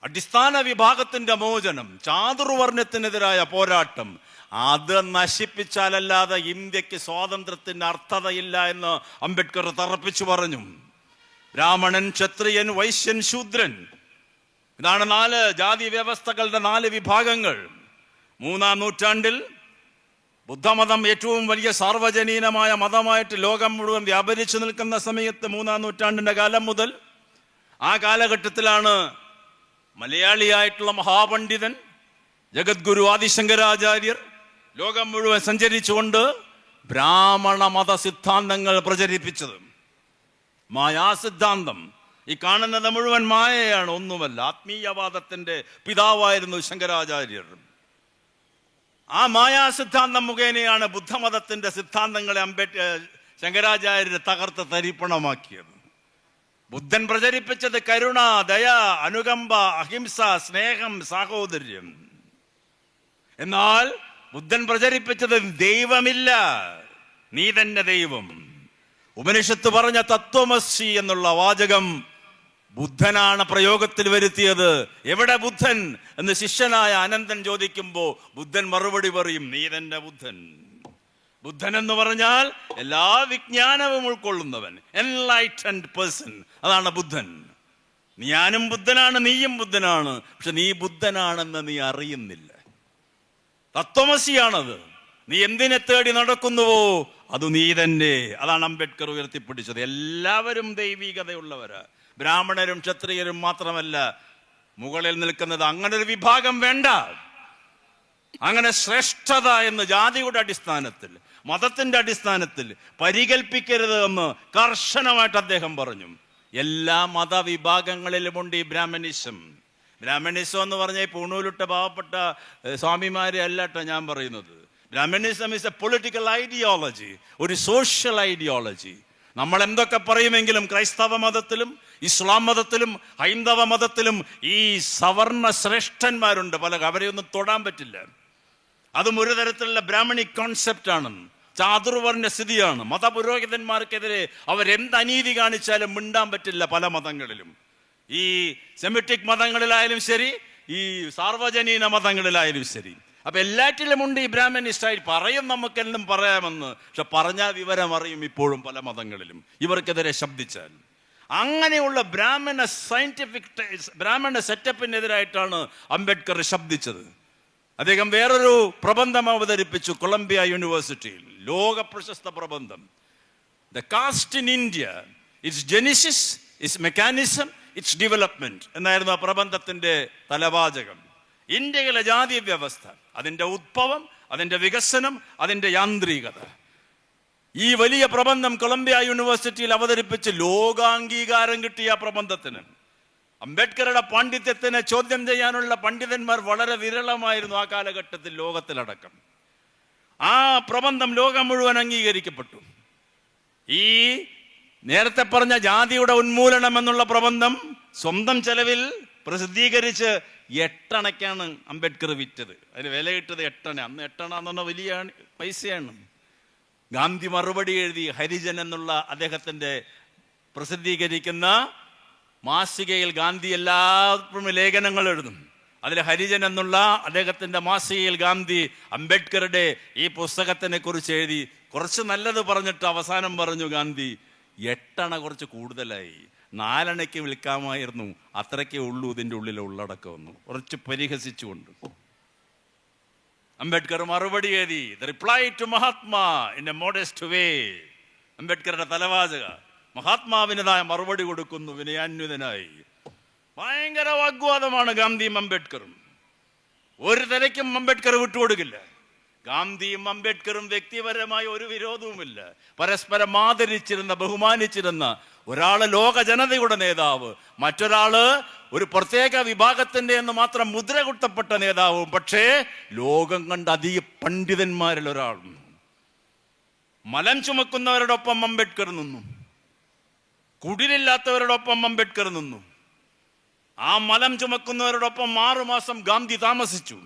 അടിസ്ഥാന വിഭാഗത്തിന്റെ മോചനം, ചാതുർവർണ്ണത്തിനെതിരായ പോരാട്ടം, അത് നശിപ്പിച്ചാലല്ലാതെ ഇന്ത്യക്ക് സ്വാതന്ത്ര്യത്തിന് അർത്ഥതയില്ല എന്ന് അംബേദ്കർ തറപ്പിച്ചു പറഞ്ഞു. ബ്രാഹ്മണൻ, ക്ഷത്രിയൻ, വൈശ്യൻ, ശൂദ്രൻ, ഇതാണ് 4 ജാതി വ്യവസ്ഥകളുടെ 4 വിഭാഗങ്ങൾ. 3-ാം നൂറ്റാണ്ടിൽ ബുദ്ധമതം ഏറ്റവും വലിയ സാർവജനീനമായ മതമായിട്ട് ലോകം മുഴുവൻ വ്യാപരിച്ചു നിൽക്കുന്ന സമയത്ത് 3-ാം നൂറ്റാണ്ടിന്റെ കാലം മുതൽ, ആ കാലഘട്ടത്തിലാണ് മലയാളിയായിട്ടുള്ള മഹാപണ്ഡിതൻ ജഗദ്ഗുരു ആദിശങ്കരാചാര്യർ ലോകം മുഴുവൻ സഞ്ചരിച്ചുകൊണ്ട് ബ്രാഹ്മണ മത സിദ്ധാന്തങ്ങൾ പ്രചരിപ്പിച്ചത്. മായാസിദ്ധാന്തം, ഈ കാണുന്നത് മുഴുവൻ മായയാണ്, ഒന്നുമല്ല. ആത്മീയവാദത്തിന്റെ പിതാവായിരുന്നു ശങ്കരാചാര്യർ. ആ മായാസിദ്ധാന്തം മുഖേനയാണ് ബുദ്ധമതത്തിന്റെ സിദ്ധാന്തങ്ങളെ ശങ്കരാചാര്യർ തകർത്ത് തരിപ്പണമാക്കിയത്. ബുദ്ധൻ പ്രചരിപ്പിച്ചത് കരുണ, ദയ, അനുകമ്പ, അഹിംസ, സ്നേഹം, സാഹോദര്യം. എന്നാൽ ബുദ്ധൻ പ്രചരിപ്പിച്ചത് ദൈവമില്ല, നീ തന്നെ ദൈവം. ഉപനിഷത്ത് പറഞ്ഞ തത്വമസി എന്നുള്ള വാചകം ബുദ്ധനാണ് പ്രയോഗത്തിൽ വരുത്തിയത്. എവിടെ ബുദ്ധൻ എന്ന് ശിഷ്യനായ അനന്തൻ ചോദിക്കുമ്പോൾ ബുദ്ധൻ മറുപടി പറയും, നീ തന്നെ ബുദ്ധൻ. ബുദ്ധൻ എന്ന് പറഞ്ഞാൽ എല്ലാ വിജ്ഞാനവും ഉൾക്കൊള്ളുന്നവൻ, എൻലൈറ്റൻഡ് പേഴ്സൺ, അതാണ് ബുദ്ധൻ. ഞാനും ബുദ്ധനാണ്, നീയും ബുദ്ധനാണ്, പക്ഷെ നീ ബുദ്ധനാണെന്ന് നീ അറിയുന്നില്ല. തത്വമസിയാണത്. നീ എന്തിനെ തേടി നടക്കുന്നുവോ അത് നീ തന്നെ. അതാണ് അംബേദ്കർ ഉയർത്തിപ്പിടിച്ചത്. എല്ലാവരും ദൈവികതയുള്ളവരാ, ബ്രാഹ്മണരും ക്ഷത്രിയരും മാത്രമല്ല മുകളിൽ നിൽക്കുന്നത്. അങ്ങനെ ഒരു വിഭാഗം വേണ്ട. അങ്ങനെ ശ്രേഷ്ഠത എന്ന് ജാതിയുടെ അടിസ്ഥാനത്തിൽ, മതത്തിന്റെ അടിസ്ഥാനത്തിൽ പരികൽപ്പിക്കരുത് എന്ന് കർശനമായിട്ട് അദ്ദേഹം പറഞ്ഞു. എല്ലാ മതവിഭാഗങ്ങളിലുമുണ്ട് ഈ ബ്രാഹ്മണിസം. ബ്രാഹ്മണിസം എന്ന് പറഞ്ഞാൽ പൂണൂലിട്ട പാവപ്പെട്ട സ്വാമിമാരെ അല്ലട്ടോ ഞാൻ പറയുന്നത്. Brahmanism is A political ideology, ഒരു സോഷ്യൽ ഐഡിയോളജി. നമ്മൾ എന്തൊക്കെ പറയുമെങ്കിലും ക്രൈസ്തവ മതത്തിലും ഇസ്ലാം മതത്തിലും ഹൈന്ദവ മതത്തിലും ഈ സവർണ ശ്രേഷ്ഠന്മാരുണ്ട്. അവരെയൊന്നും തൊടാൻ പറ്റില്ല. അതും ഒരു തരത്തിലുള്ള ബ്രാഹ്മണിക് കോൺസെപ്റ്റാണ്, ചാതുർവർണ്ണ സ്ഥിതിയാണ്. മതപുരോഹിതന്മാർക്കെതിരെ അവരെന്ത് അനീതി കാണിച്ചാലും മിണ്ടാൻ പറ്റില്ല പല മതങ്ങളിലും. ഈ സെമിറ്റിക് മതങ്ങളിലായാലും ശരി, ഈ സാർവജനീന മതങ്ങളിലായാലും ശരി. അപ്പൊ എല്ലാറ്റിലുമുണ്ട് ഈ ബ്രാഹ്മണിസ്റ്റായി. പറയും നമുക്കെല്ലാം പറയാമെന്ന്, പക്ഷെ പറഞ്ഞാൽ വിവരം അറിയും ഇപ്പോഴും പല മതങ്ങളിലും ഇവർക്കെതിരെ ശബ്ദിച്ചാൽ. അങ്ങനെയുള്ള ബ്രാഹ്മണ സെറ്റപ്പിനെതിരായിട്ടാണ് അംബേദ്കർ ശബ്ദിച്ചത്. അദ്ദേഹം വേറൊരു പ്രബന്ധം അവതരിപ്പിച്ചു കൊളംബിയ യൂണിവേഴ്സിറ്റിയിൽ, ലോക പ്രശസ്ത പ്രബന്ധം, the caste in India, its genesis, its mechanism, its development എന്നായിരുന്നു ആ പ്രബന്ധത്തിന്റെ തലവാചകം. ഇന്ത്യയിലെ ജാതി വ്യവസ്ഥ, അതിന്റെ ഉദ്ഭവം, അതിന്റെ വികസനം, അതിന്റെ യാന്ത്രികത. ഈ വലിയ പ്രബന്ധം കൊളംബിയ യൂണിവേഴ്സിറ്റിയിൽ അവതരിപ്പിച്ച് ലോകാംഗീകാരം കിട്ടിയ പ്രബന്ധത്തിന്. അംബേദ്കറുടെ പാണ്ഡിത്യത്തിനെ ചോദ്യം ചെയ്യാനുള്ള പണ്ഡിതന്മാർ വളരെ വിരളമായിരുന്നു ആ കാലഘട്ടത്തിൽ, ലോകത്തിലടക്കം. ആ പ്രബന്ധം ലോകം മുഴുവൻ അംഗീകരിക്കപ്പെട്ടു. ഈ നേരത്തെ പറഞ്ഞ ജാതിയുടെ ഉന്മൂലനം എന്നുള്ള പ്രബന്ധം സ്വന്തം ചെലവിൽ പ്രസിദ്ധീകരിച്ച് 8 അണയ്ക്കാണ് അംബേദ്കർ വിറ്റത്. അതിന് വില കിട്ടത് 8 അണ. അന്ന് 8 അണ എന്ന് പറഞ്ഞാൽ വലിയ പൈസയാണ്. ഗാന്ധി മറുപടി എഴുതി ഹരിജൻ എന്നുള്ള അദ്ദേഹത്തിന്റെ പ്രസിദ്ധീകരിക്കുന്ന മാസികയിൽ. ഗാന്ധി എല്ലാവർക്കും ലേഖനങ്ങൾ എഴുതും. അതിൽ ഹരിജൻ എന്നുള്ള അദ്ദേഹത്തിന്റെ മാസികയിൽ ഗാന്ധി അംബേദ്കറുടെ ഈ പുസ്തകത്തിനെ കുറിച്ച് എഴുതി. കുറച്ച് നല്ലത് പറഞ്ഞിട്ട് അവസാനം പറഞ്ഞു ഗാന്ധി, 8 അണ കുറച്ച് കൂടുതലായി, 4 അണയ്ക്ക് വിൽക്കാമായിരുന്നു, അത്രയ്ക്കേ ഉള്ളൂ ഇതിൻ്റെ ഉള്ളിലെ ഉള്ളടക്കമെന്നു കുറച്ച് പരിഹസിച്ചുകൊണ്ട് അംബേദ്കർ മറുപടി എഴുതി, the reply to Mahatma in a modest way. അംബേദ്കറുടെ തലവാചക, മഹാത്മാവിനതായ മറുപടി കൊടുക്കുന്നു വിനയാന്വിതനായി. ഭയങ്കര വാഗ്വാദമാണ് ഗാന്ധിയും അംബേദ്കറും. ഒരു തരയ്ക്കും അംബേദ്കർ വിട്ടുകൊടുക്കില്ല. ഗാന്ധിയും അംബേദ്കറും വ്യക്തിപരമായ ഒരു വിരോധവുമില്ല. പരസ്പരം ആദരിച്ചിരുന്ന, ബഹുമാനിച്ചിരുന്ന, ഒരാള് ലോക ജനതയുടെ നേതാവ്, മറ്റൊരാള് ഒരു പ്രത്യേക വിഭാഗത്തിന്റെ എന്ന് മാത്രം മുദ്ര കുത്തപ്പെട്ട നേതാവും. പക്ഷേ ലോകം കണ്ട അധിക പണ്ഡിതന്മാരിൽ ഒരാളും. മലം ചുമക്കുന്നവരോടൊപ്പം അംബേദ്കർ നിന്നു, കുടിലില്ലാത്തവരോടൊപ്പം അംബേദ്കർ നിന്നു. ആ മലം ചുമക്കുന്നവരോടൊപ്പം 6 മാസം ഗാന്ധി താമസിച്ചു.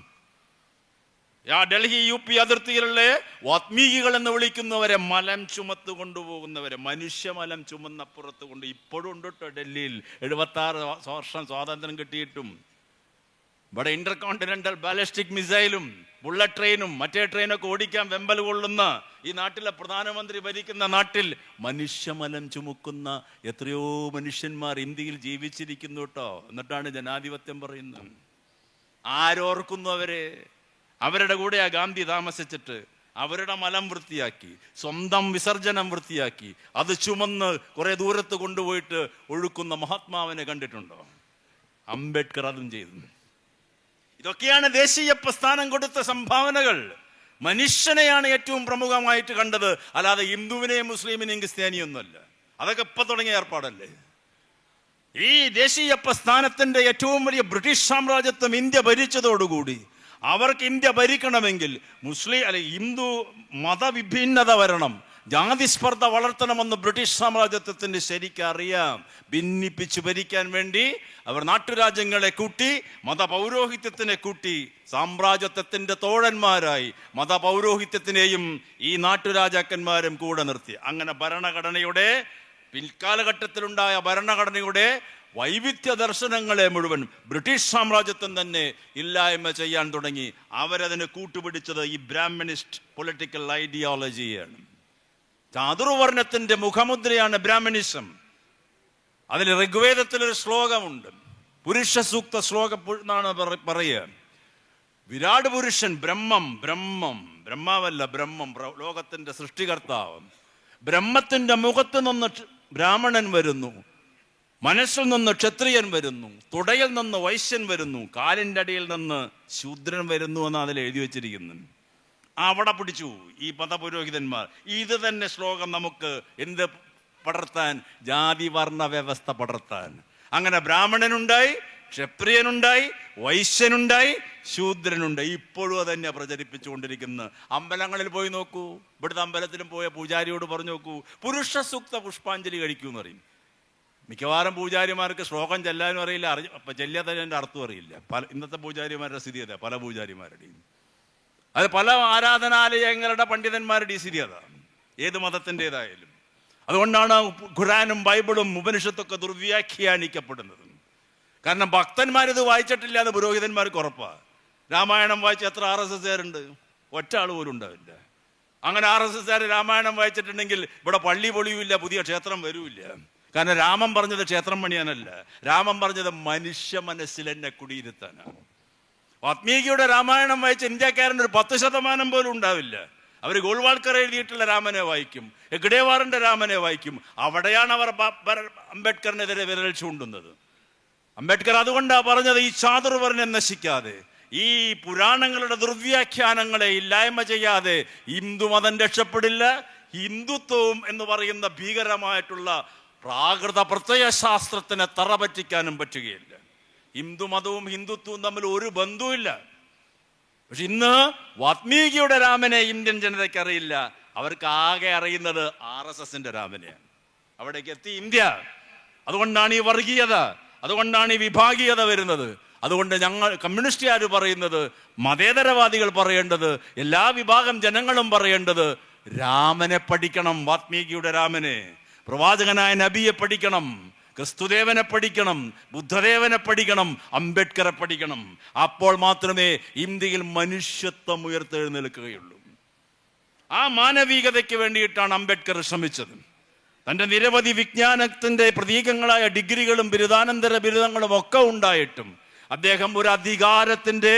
ഡൽഹി UP അതിർത്തിയിലുള്ള വാത്മീകികൾ എന്ന് വിളിക്കുന്നവരെ, മലം ചുമത്ത് കൊണ്ടുപോകുന്നവരെ, മനുഷ്യമലം ചുമന്നപ്പുറത്ത് കൊണ്ട് ഇപ്പോഴും ഉണ്ട് കേട്ടോ ഡൽഹിയിൽ. 76 വർഷം സ്വാതന്ത്ര്യം കിട്ടിയിട്ടും ഇവിടെ ഇന്റർകോണ്ടിനെന്റൽ ബാലിസ്റ്റിക് മിസൈലും ബുള്ളറ്റ് ട്രെയിനും മറ്റേ ട്രെയിനൊക്കെ ഓടിക്കാൻ വെമ്പൽ കൊള്ളുന്ന ഈ നാട്ടിലെ പ്രധാനമന്ത്രി ഭരിക്കുന്ന നാട്ടിൽ മനുഷ്യമലം ചുമക്കുന്ന എത്രയോ മനുഷ്യന്മാർ ഇന്ത്യയിൽ ജീവിച്ചിരിക്കുന്നു കേട്ടോ. എന്നിട്ടാണ് ജനാധിപത്യം പറയുന്നത്. ആരോർക്കുന്നു അവരുടെ കൂടെയാ ഗാന്ധി താമസിച്ചിട്ട് അവരുടെ മലം വൃത്തിയാക്കി, സ്വന്തം വിസർജനം വൃത്തിയാക്കി, അത് ചുമന്ന് കുറെ ദൂരത്ത് കൊണ്ടുപോയിട്ട് ഒഴുക്കുന്ന മഹാത്മാവിനെ കണ്ടിട്ടുണ്ടോ? അംബേദ്കർ അതും ചെയ്തു. ഇതൊക്കെയാണ് ദേശീയ പ്രസ്ഥാനം കൊടുത്ത സംഭാവനകൾ. മനുഷ്യനെയാണ് ഏറ്റവും പ്രമുഖമായിട്ട് കണ്ടത്, അല്ലാതെ ഹിന്ദുവിനെയും മുസ്ലിമിനെയും ക്രിസ്ത്യാനിയൊന്നുമല്ല. അതൊക്കെ ഇപ്പൊ തുടങ്ങിയ ഏർപ്പാടല്ലേ. ഈ ദേശീയ പ്രസ്ഥാനത്തിന്റെ ഏറ്റവും വലിയ ബ്രിട്ടീഷ് സാമ്രാജ്യത്വം ഇന്ത്യ ഭരിച്ചതോടുകൂടി അവർക്ക് ഇന്ത്യ ഭരിക്കണമെങ്കിൽ ഹിന്ദു മതവിഭിന്നത വരണം, ജാതി സ്പർദ്ധ വളർത്തണമെന്ന് ബ്രിട്ടീഷ് സാമ്രാജ്യത്വത്തിന് ശരിക്കറിയാം. ഭിന്നിപ്പിച്ച് ഭരിക്കാൻ വേണ്ടി അവർ നാട്ടുരാജ്യങ്ങളെ കൂട്ടി, മതപൗരോഹിത്യത്തിനെ കൂട്ടി, സാമ്രാജ്യത്വത്തിന്റെ തോഴന്മാരായി മതപൗരോഹിത്യത്തിനെയും ഈ നാട്ടുരാജാക്കന്മാരും കൂടെ നിർത്തി. അങ്ങനെ ഭരണഘടനയുടെ പിൽക്കാലഘട്ടത്തിലുണ്ടായ ഭരണഘടനയുടെ വൈവിധ്യ ദർശനങ്ങളെ മുഴുവൻ ബ്രിട്ടീഷ് സാമ്രാജ്യത്വം തന്നെ ഇല്ലായ്മ ചെയ്യാൻ തുടങ്ങി. അവരതിന് കൂട്ടുപിടിച്ചത് ഈ ബ്രാഹ്മണിസ്റ്റ് പൊളിറ്റിക്കൽ ഐഡിയോളജിയാണ്. ചാതുർവർണ്ണത്തിന്റെ മുഖമുദ്രയാണ് ബ്രാഹ്മണിസം. അതിൽ ഋഗ്വേദത്തിലൊരു ശ്ലോകമുണ്ട്, പുരുഷ സൂക്ത ശ്ലോകം എന്നാണ് പറയുക. വിരാട് പുരുഷൻ ബ്രഹ്മം, ബ്രഹ്മാവല്ല ബ്രഹ്മം, ലോകത്തിന്റെ സൃഷ്ടികർത്താവ്. ബ്രഹ്മത്തിന്റെ മുഖത്ത് നിന്ന് ബ്രാഹ്മണൻ വരുന്നു, മനസ്സിൽ നിന്ന് ക്ഷത്രിയൻ വരുന്നു, തുടയിൽ നിന്ന് വൈശ്യൻ വരുന്നു, കാലിൻ്റെ അടിയിൽ നിന്ന് ശൂദ്രൻ വരുന്നു എന്ന് അതിൽ എഴുതി വെച്ചിരിക്കുന്നു. അവിടെ പിടിച്ചു ഈ മതപുരോഹിതന്മാർ. ഇത് തന്നെ ശ്ലോകം നമുക്ക് എന്ത് പടർത്താൻ? ജാതി വർണ്ണ വ്യവസ്ഥ പടർത്താൻ. അങ്ങനെ ബ്രാഹ്മണനുണ്ടായി, ക്ഷത്രിയനുണ്ടായി, വൈശ്യനുണ്ടായി, ശൂദ്രനുണ്ടായി. ഇപ്പോഴും അതന്നെ പ്രചരിപ്പിച്ചുകൊണ്ടിരിക്കുന്നു. അമ്പലങ്ങളിൽ പോയി നോക്കൂ, ഇവിടുത്തെ അമ്പലത്തിലും പോയ പൂജാരിയോട് പറഞ്ഞു നോക്കൂ, പുരുഷ സൂക്ത പുഷ്പാഞ്ജലി കഴിക്കൂ എന്ന് പറയും. മിക്കവാറും പൂജാരിമാർക്ക് ശ്ലോകം ചെല്ലാനും അറിയില്ല, ചെല്ലാതെ അതിൻ്റെ അർത്ഥം അറിയില്ല. ഇന്നത്തെ പൂജാരിമാരുടെ സ്ഥിതി അതാ, പല പൂജാരിമാരുടെയും. അത് പല ആരാധനാലയങ്ങളുടെ പണ്ഡിതന്മാരുടെ സ്ഥിതി അതാണ്, ഏത് മതത്തിൻ്റെതായാലും. അതുകൊണ്ടാണ് ഖുർആനും ബൈബിളും ഉപനിഷത്തൊക്കെ ദുർവ്യാഖ്യാനിക്കപ്പെടുന്നത്. കാരണം ഭക്തന്മാരിത് വായിച്ചിട്ടില്ല എന്ന് പുരോഹിതന്മാർക്ക് ഉറപ്പാണ്. രാമായണം വായിച്ച എത്ര RSSകാരുണ്ട്? ഒറ്റ ആൾ പോലും ഉണ്ടാവില്ല. അങ്ങനെ RSSകാർ രാമായണം വായിച്ചിട്ടുണ്ടെങ്കിൽ ഇവിടെ പള്ളി പൊളിയുമില്ല, പുതിയ ക്ഷേത്രം വരൂല്ല. കാരണം രാമൻ പറഞ്ഞത് ക്ഷേത്രം പണിയാനല്ല, രാമൻ പറഞ്ഞത് മനുഷ്യ മനസ്സിൽ എന്നെ കുടിയിരുത്താനാണ്. വാത്മീകിയുടെ രാമായണം വായിച്ച ഇന്ത്യക്കാരൻ്റെ ഒരു 10% പോലും ഉണ്ടാവില്ല. അവർ ഗോൾവാൾക്കർ എഴുതിയിട്ടുള്ള രാമനെ വായിക്കും, ഹെഗ്ഡേവാറിന്റെ രാമനെ വായിക്കും. അവിടെയാണ് അവർ അംബേദ്കറിനെതിരെ വിരൽ ചൂണ്ടുന്നത്. അംബേദ്കർ അതുകൊണ്ടാണ് പറഞ്ഞത്, ഈ ചാതുർവർണ്ണം നശിക്കാതെ, ഈ പുരാണങ്ങളുടെ ദുർവ്യാഖ്യാനങ്ങളെ ഇല്ലായ്മ ചെയ്യാതെ ഹിന്ദുമതം രക്ഷപ്പെടില്ല. ഹിന്ദുത്വവും എന്ന് പറയുന്ന ഭീകരമായിട്ടുള്ള പ്രാകൃത പ്രത്യയശാസ്ത്രത്തിനെ തറപറ്റിക്കാനും പറ്റുകയില്ല. ഹിന്ദുമതവും ഹിന്ദുത്വവും തമ്മിൽ ഒരു ബന്ധവുമില്ല. പക്ഷെ ഇന്ന് വാത്മീകിയുടെ രാമനെ ഇന്ത്യൻ ജനതയ്ക്ക് അറിയില്ല. അവർക്ക് ആകെ അറിയുന്നത് RSSന്റെ രാമനെയാണ്. അവിടേക്ക് എത്തി ഇന്ത്യ. അതുകൊണ്ടാണ് ഈ വർഗീയത, അതുകൊണ്ടാണ് ഈ വിഭാഗീയത വരുന്നത്. അതുകൊണ്ട് ഞങ്ങൾ കമ്മ്യൂണിസ്റ്റുകാർ പറയുന്നത്, മതേതരവാദികൾ പറയേണ്ടത്, എല്ലാ വിഭാഗം ജനങ്ങളും പറയേണ്ടത്, രാമനെ പഠിക്കണം. വാത്മീകിയുടെ രാമനെ, പ്രവാചകനായ നബിയെ പഠിക്കണം, ക്രിസ്തുദേവനെ പഠിക്കണം, ബുദ്ധദേവനെ പഠിക്കണം, അംബേദ്കറെ പഠിക്കണം. അപ്പോൾ മാത്രമേ ഇന്ത്യയിൽ മനുഷ്യത്വം ഉയർത്തെഴുന്നേൽക്കുകയുള്ളൂ. ആ മാനവികതയ്ക്ക് വേണ്ടിയിട്ടാണ് അംബേദ്കർ ശ്രമിച്ചത്. തൻ്റെ നിരവധി വിജ്ഞാനത്തിൻ്റെ പ്രതീകങ്ങളായ ഡിഗ്രികളും ബിരുദാനന്തര ബിരുദങ്ങളും ഒക്കെ ഉണ്ടായിട്ടും അദ്ദേഹം ഒരു അധികാരത്തിൻ്റെ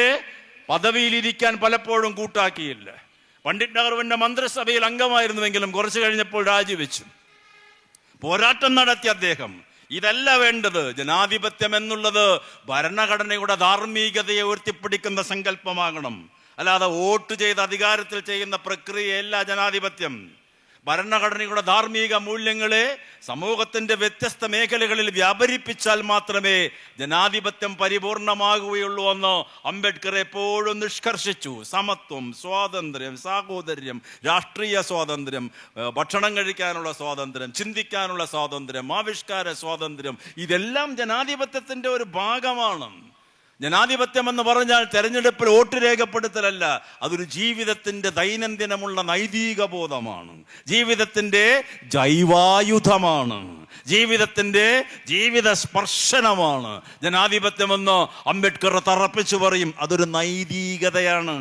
പദവിയിലിരിക്കാൻ പലപ്പോഴും കൂട്ടാക്കിയില്ല. പണ്ഡിറ്റ് നെഹ്റുവിൻ്റെ മന്ത്രിസഭയിൽ അംഗമായിരുന്നുവെങ്കിലും കുറച്ചു കഴിഞ്ഞപ്പോൾ രാജിവെച്ചു. പോരാട്ടം നടത്തിയ അദ്ദേഹം, ഇതല്ല വേണ്ടത്, ജനാധിപത്യം എന്നുള്ളത് ഭരണഘടനയുടെ ധാർമ്മികതയെ ഉയർത്തിപ്പിടിക്കുന്ന സങ്കല്പമാകണം, അല്ലാതെ വോട്ട് ചെയ്ത് അധികാരത്തിൽ ചെയ്യുന്ന പ്രക്രിയയല്ല ജനാധിപത്യം. ഭരണഘടനയുടെ ധാർമ്മിക മൂല്യങ്ങളെ സമൂഹത്തിന്റെ വ്യത്യസ്ത മേഖലകളിൽ വ്യാപരിപ്പിച്ചാൽ മാത്രമേ ജനാധിപത്യം പരിപൂർണമാകുകയുള്ളൂ എന്ന് അംബേദ്കർ എപ്പോഴും നിഷ്കർഷിച്ചു. സമത്വം, സ്വാതന്ത്ര്യം, സാഹോദര്യം, രാഷ്ട്രീയ സ്വാതന്ത്ര്യം, ഭക്ഷണം കഴിക്കാനുള്ള സ്വാതന്ത്ര്യം, ചിന്തിക്കാനുള്ള സ്വാതന്ത്ര്യം, ആവിഷ്കാര സ്വാതന്ത്ര്യം, ഇതെല്ലാം ജനാധിപത്യത്തിന്റെ ഒരു ഭാഗമാണ്. ജനാധിപത്യം എന്ന് പറഞ്ഞാൽ തെരഞ്ഞെടുപ്പിൽ വോട്ട് രേഖപ്പെടുത്തലല്ല, അതൊരു ജീവിതത്തിന്റെ ദൈനംദിനമുള്ള നൈതിക ബോധമാണ്, ജീവിതത്തിന്റെ ജൈവായുധമാണ്, ജീവിതത്തിന്റെ ജീവിത സ്പർശനമാണ്. ജനാധിപത്യമെന്ന് അംബേദ്കർ തറപ്പിച്ചു പറയും, അതൊരു നൈതികതയാണ്.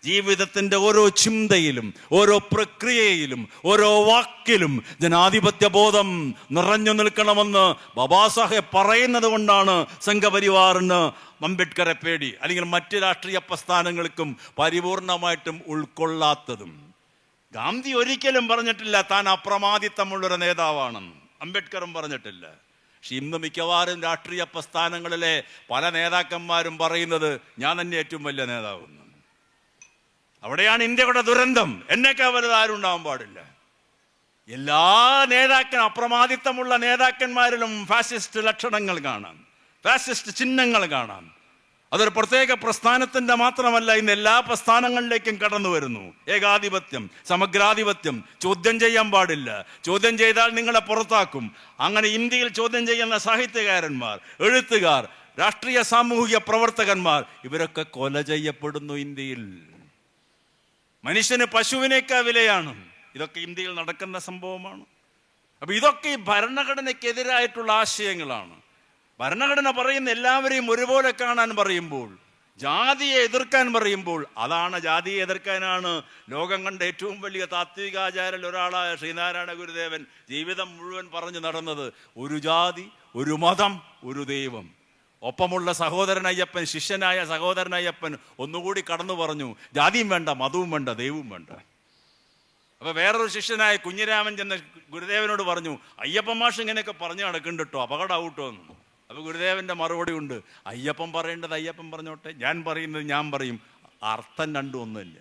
ജീവിതത്തിന്റെ ഓരോ ചിന്തയിലും, ഓരോ പ്രക്രിയയിലും, ഓരോ വാക്കിലും ജനാധിപത്യ ബോധം നിറഞ്ഞു നിൽക്കണമെന്ന് ബാബാ സാഹേബ് പറയുന്നത് കൊണ്ടാണ് സംഘപരിവാറിന് അംബേദ്കറെ പേടി, അല്ലെങ്കിൽ മറ്റ് രാഷ്ട്രീയ പ്രസ്ഥാനങ്ങൾക്കും പരിപൂർണമായിട്ടും ഉൾക്കൊള്ളാത്തതും. ഗാന്ധി ഒരിക്കലും പറഞ്ഞിട്ടില്ല താൻ അപ്രമാദിത്വമുള്ളൊരു നേതാവാണെന്ന്, അംബേദ്കറും പറഞ്ഞിട്ടില്ല. പക്ഷെ ഇന്ന് മിക്കവാറും രാഷ്ട്രീയ പ്രസ്ഥാനങ്ങളിലെ പല നേതാക്കന്മാരും പറയുന്നത് ഞാൻ തന്നെ ഏറ്റവും വലിയ നേതാവെന്ന്. അവിടെയാണ് ഇന്ത്യയുടെ ദുരന്തം. എന്നേക്കാൾ വലുത് ആരും ഉണ്ടാവാൻ പാടില്ല. എല്ലാ അപ്രമാദിത്വമുള്ള നേതാക്കന്മാരിലും ഫാസിസ്റ്റ് ലക്ഷണങ്ങൾ കാണാം, ഫാസിസ്റ്റ് ചിഹ്നങ്ങൾ കാണാം. അതൊരു പ്രത്യേക പ്രസ്ഥാനത്തിന്റെ മാത്രമല്ല, ഇന്ന് എല്ലാ പ്രസ്ഥാനങ്ങളിലേക്കും കടന്നു വരുന്നു. ഏകാധിപത്യം, സമഗ്രാധിപത്യം, ചോദ്യം ചെയ്യാൻ പാടില്ല, ചോദ്യം ചെയ്താൽ നിങ്ങളെ പുറത്താക്കും. അങ്ങനെ ഇന്ത്യയിൽ ചോദ്യം ചെയ്യുന്ന സാഹിത്യകാരന്മാർ, എഴുത്തുകാർ, രാഷ്ട്രീയ സാമൂഹിക പ്രവർത്തകന്മാർ, ഇവരൊക്കെ കൊല ചെയ്യപ്പെടുന്നു ഇന്ത്യയിൽ. മനുഷ്യന് പശുവിനേക്കാൾ വിലയാണ്. ഇതൊക്കെ ഇന്ത്യയിൽ നടക്കുന്ന സംഭവമാണ്. അപ്പൊ ഇതൊക്കെ ഈ ഭരണഘടനയ്ക്കെതിരായിട്ടുള്ള ആശയങ്ങളാണ്. ഭരണഘടന പറയുന്ന എല്ലാവരെയും ഒരുപോലെ കാണാൻ പറയുമ്പോൾ, ജാതിയെ എതിർക്കാൻ പറയുമ്പോൾ, അതാണ് ജാതിയെ എതിർക്കാനാണ് ലോകം കണ്ട ഏറ്റവും വലിയ താത്വികാചാര്യൽ ഒരാളായ ശ്രീനാരായണ ഗുരുദേവൻ ജീവിതം മുഴുവൻ പറഞ്ഞു നടന്നത്. ഒരു ജാതി, ഒരു മതം, ഒരു ദൈവം. ഒപ്പമുള്ള സഹോദരനയ്യപ്പൻ, ശിഷ്യനായ സഹോദരനയ്യപ്പൻ ഒന്നുകൂടി കടന്നു പറഞ്ഞു, ജാതിയും വേണ്ട, മതവും വേണ്ട, ദൈവവും വേണ്ട. അപ്പൊ വേറൊരു ശിഷ്യനായ കുഞ്ഞിരാമൻ ചെന്ന് ഗുരുദേവനോട് പറഞ്ഞു, അയ്യപ്പൻ മാഷ് ഇങ്ങനെയൊക്കെ പറഞ്ഞു നടക്കുന്നുണ്ട് കേട്ടോ, അപകടമാവട്ടോ എന്ന്. അപ്പൊ ഗുരുദേവന്റെ മറുപടി ഉണ്ട്, അയ്യപ്പൻ പറയേണ്ടത് അയ്യപ്പൻ പറഞ്ഞോട്ടെ, ഞാൻ പറയുന്നത് ഞാൻ പറയും, അർത്ഥം രണ്ടും ഒന്നുമില്ല.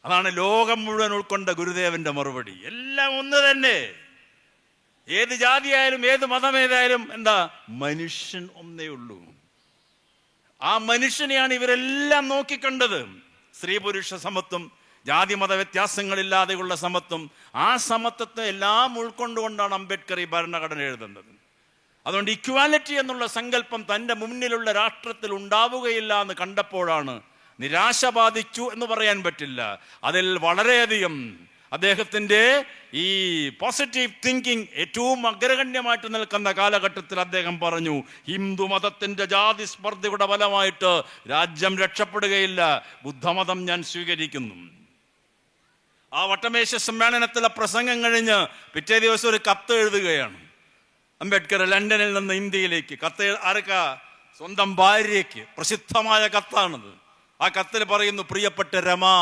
അതാണ് ലോകം മുഴുവൻ ഉൾക്കൊണ്ട ഗുരുദേവന്റെ മറുപടി. എല്ലാം ഒന്ന് തന്നെ. ഏത് ജാതിയായാലും ഏത് മതമേതായാലും എന്താ, മനുഷ്യൻ ഒന്നേ ഉള്ളൂ. ആ മനുഷ്യനെയാണ് ഇവരെല്ലാം നോക്കിക്കണ്ടത്. സ്ത്രീ പുരുഷ സമത്വം, ജാതി മത വ്യത്യാസങ്ങളില്ലാതെയുള്ള സമത്വം, ആ സമത്വത്തെ എല്ലാം ഉൾക്കൊണ്ടുകൊണ്ടാണ് അംബേദ്കർ ഈ ഭരണഘടന എഴുതുന്നത്. അതുകൊണ്ട് ഇക്വാലിറ്റി എന്നുള്ള സങ്കല്പം തൻ്റെ മുന്നിലുള്ള രാഷ്ട്രത്തിൽ ഉണ്ടാവുകയില്ല എന്ന് കണ്ടപ്പോഴാണ് നിരാശ ബാധിച്ചു എന്ന് പറയാൻ പറ്റില്ല. അതിൽ വളരെയധികം അദ്ദേഹത്തിൻ്റെ ഈ പോസിറ്റീവ് തിങ്കിങ് ഏറ്റവും അഗ്രഗണ്യമായിട്ട് നിൽക്കുന്ന കാലഘട്ടത്തിൽ അദ്ദേഹം പറഞ്ഞു, ഹിന്ദു മതത്തിൻ്റെ ജാതി സ്പർദ്ധയുടെ ഫലമായിട്ട് രാജ്യം രക്ഷപ്പെടുകയില്ല, ബുദ്ധമതം ഞാൻ സ്വീകരിക്കുന്നു. ആ വട്ടമേശ സമ്മേളനത്തിലെ പ്രസംഗം കഴിഞ്ഞ് പിറ്റേ ദിവസം ഒരു കത്ത് എഴുതുകയാണ് അംബേദ്കർ ലണ്ടനിൽ നിന്ന് ഇന്ത്യയിലേക്ക്. കത്ത് ആർക്കാ? സ്വന്തം ഭാര്യയ്ക്ക്. പ്രസിദ്ധമായ കത്താണത്. ആ കത്തിൽ പറയുന്നു, പ്രിയപ്പെട്ട രമാ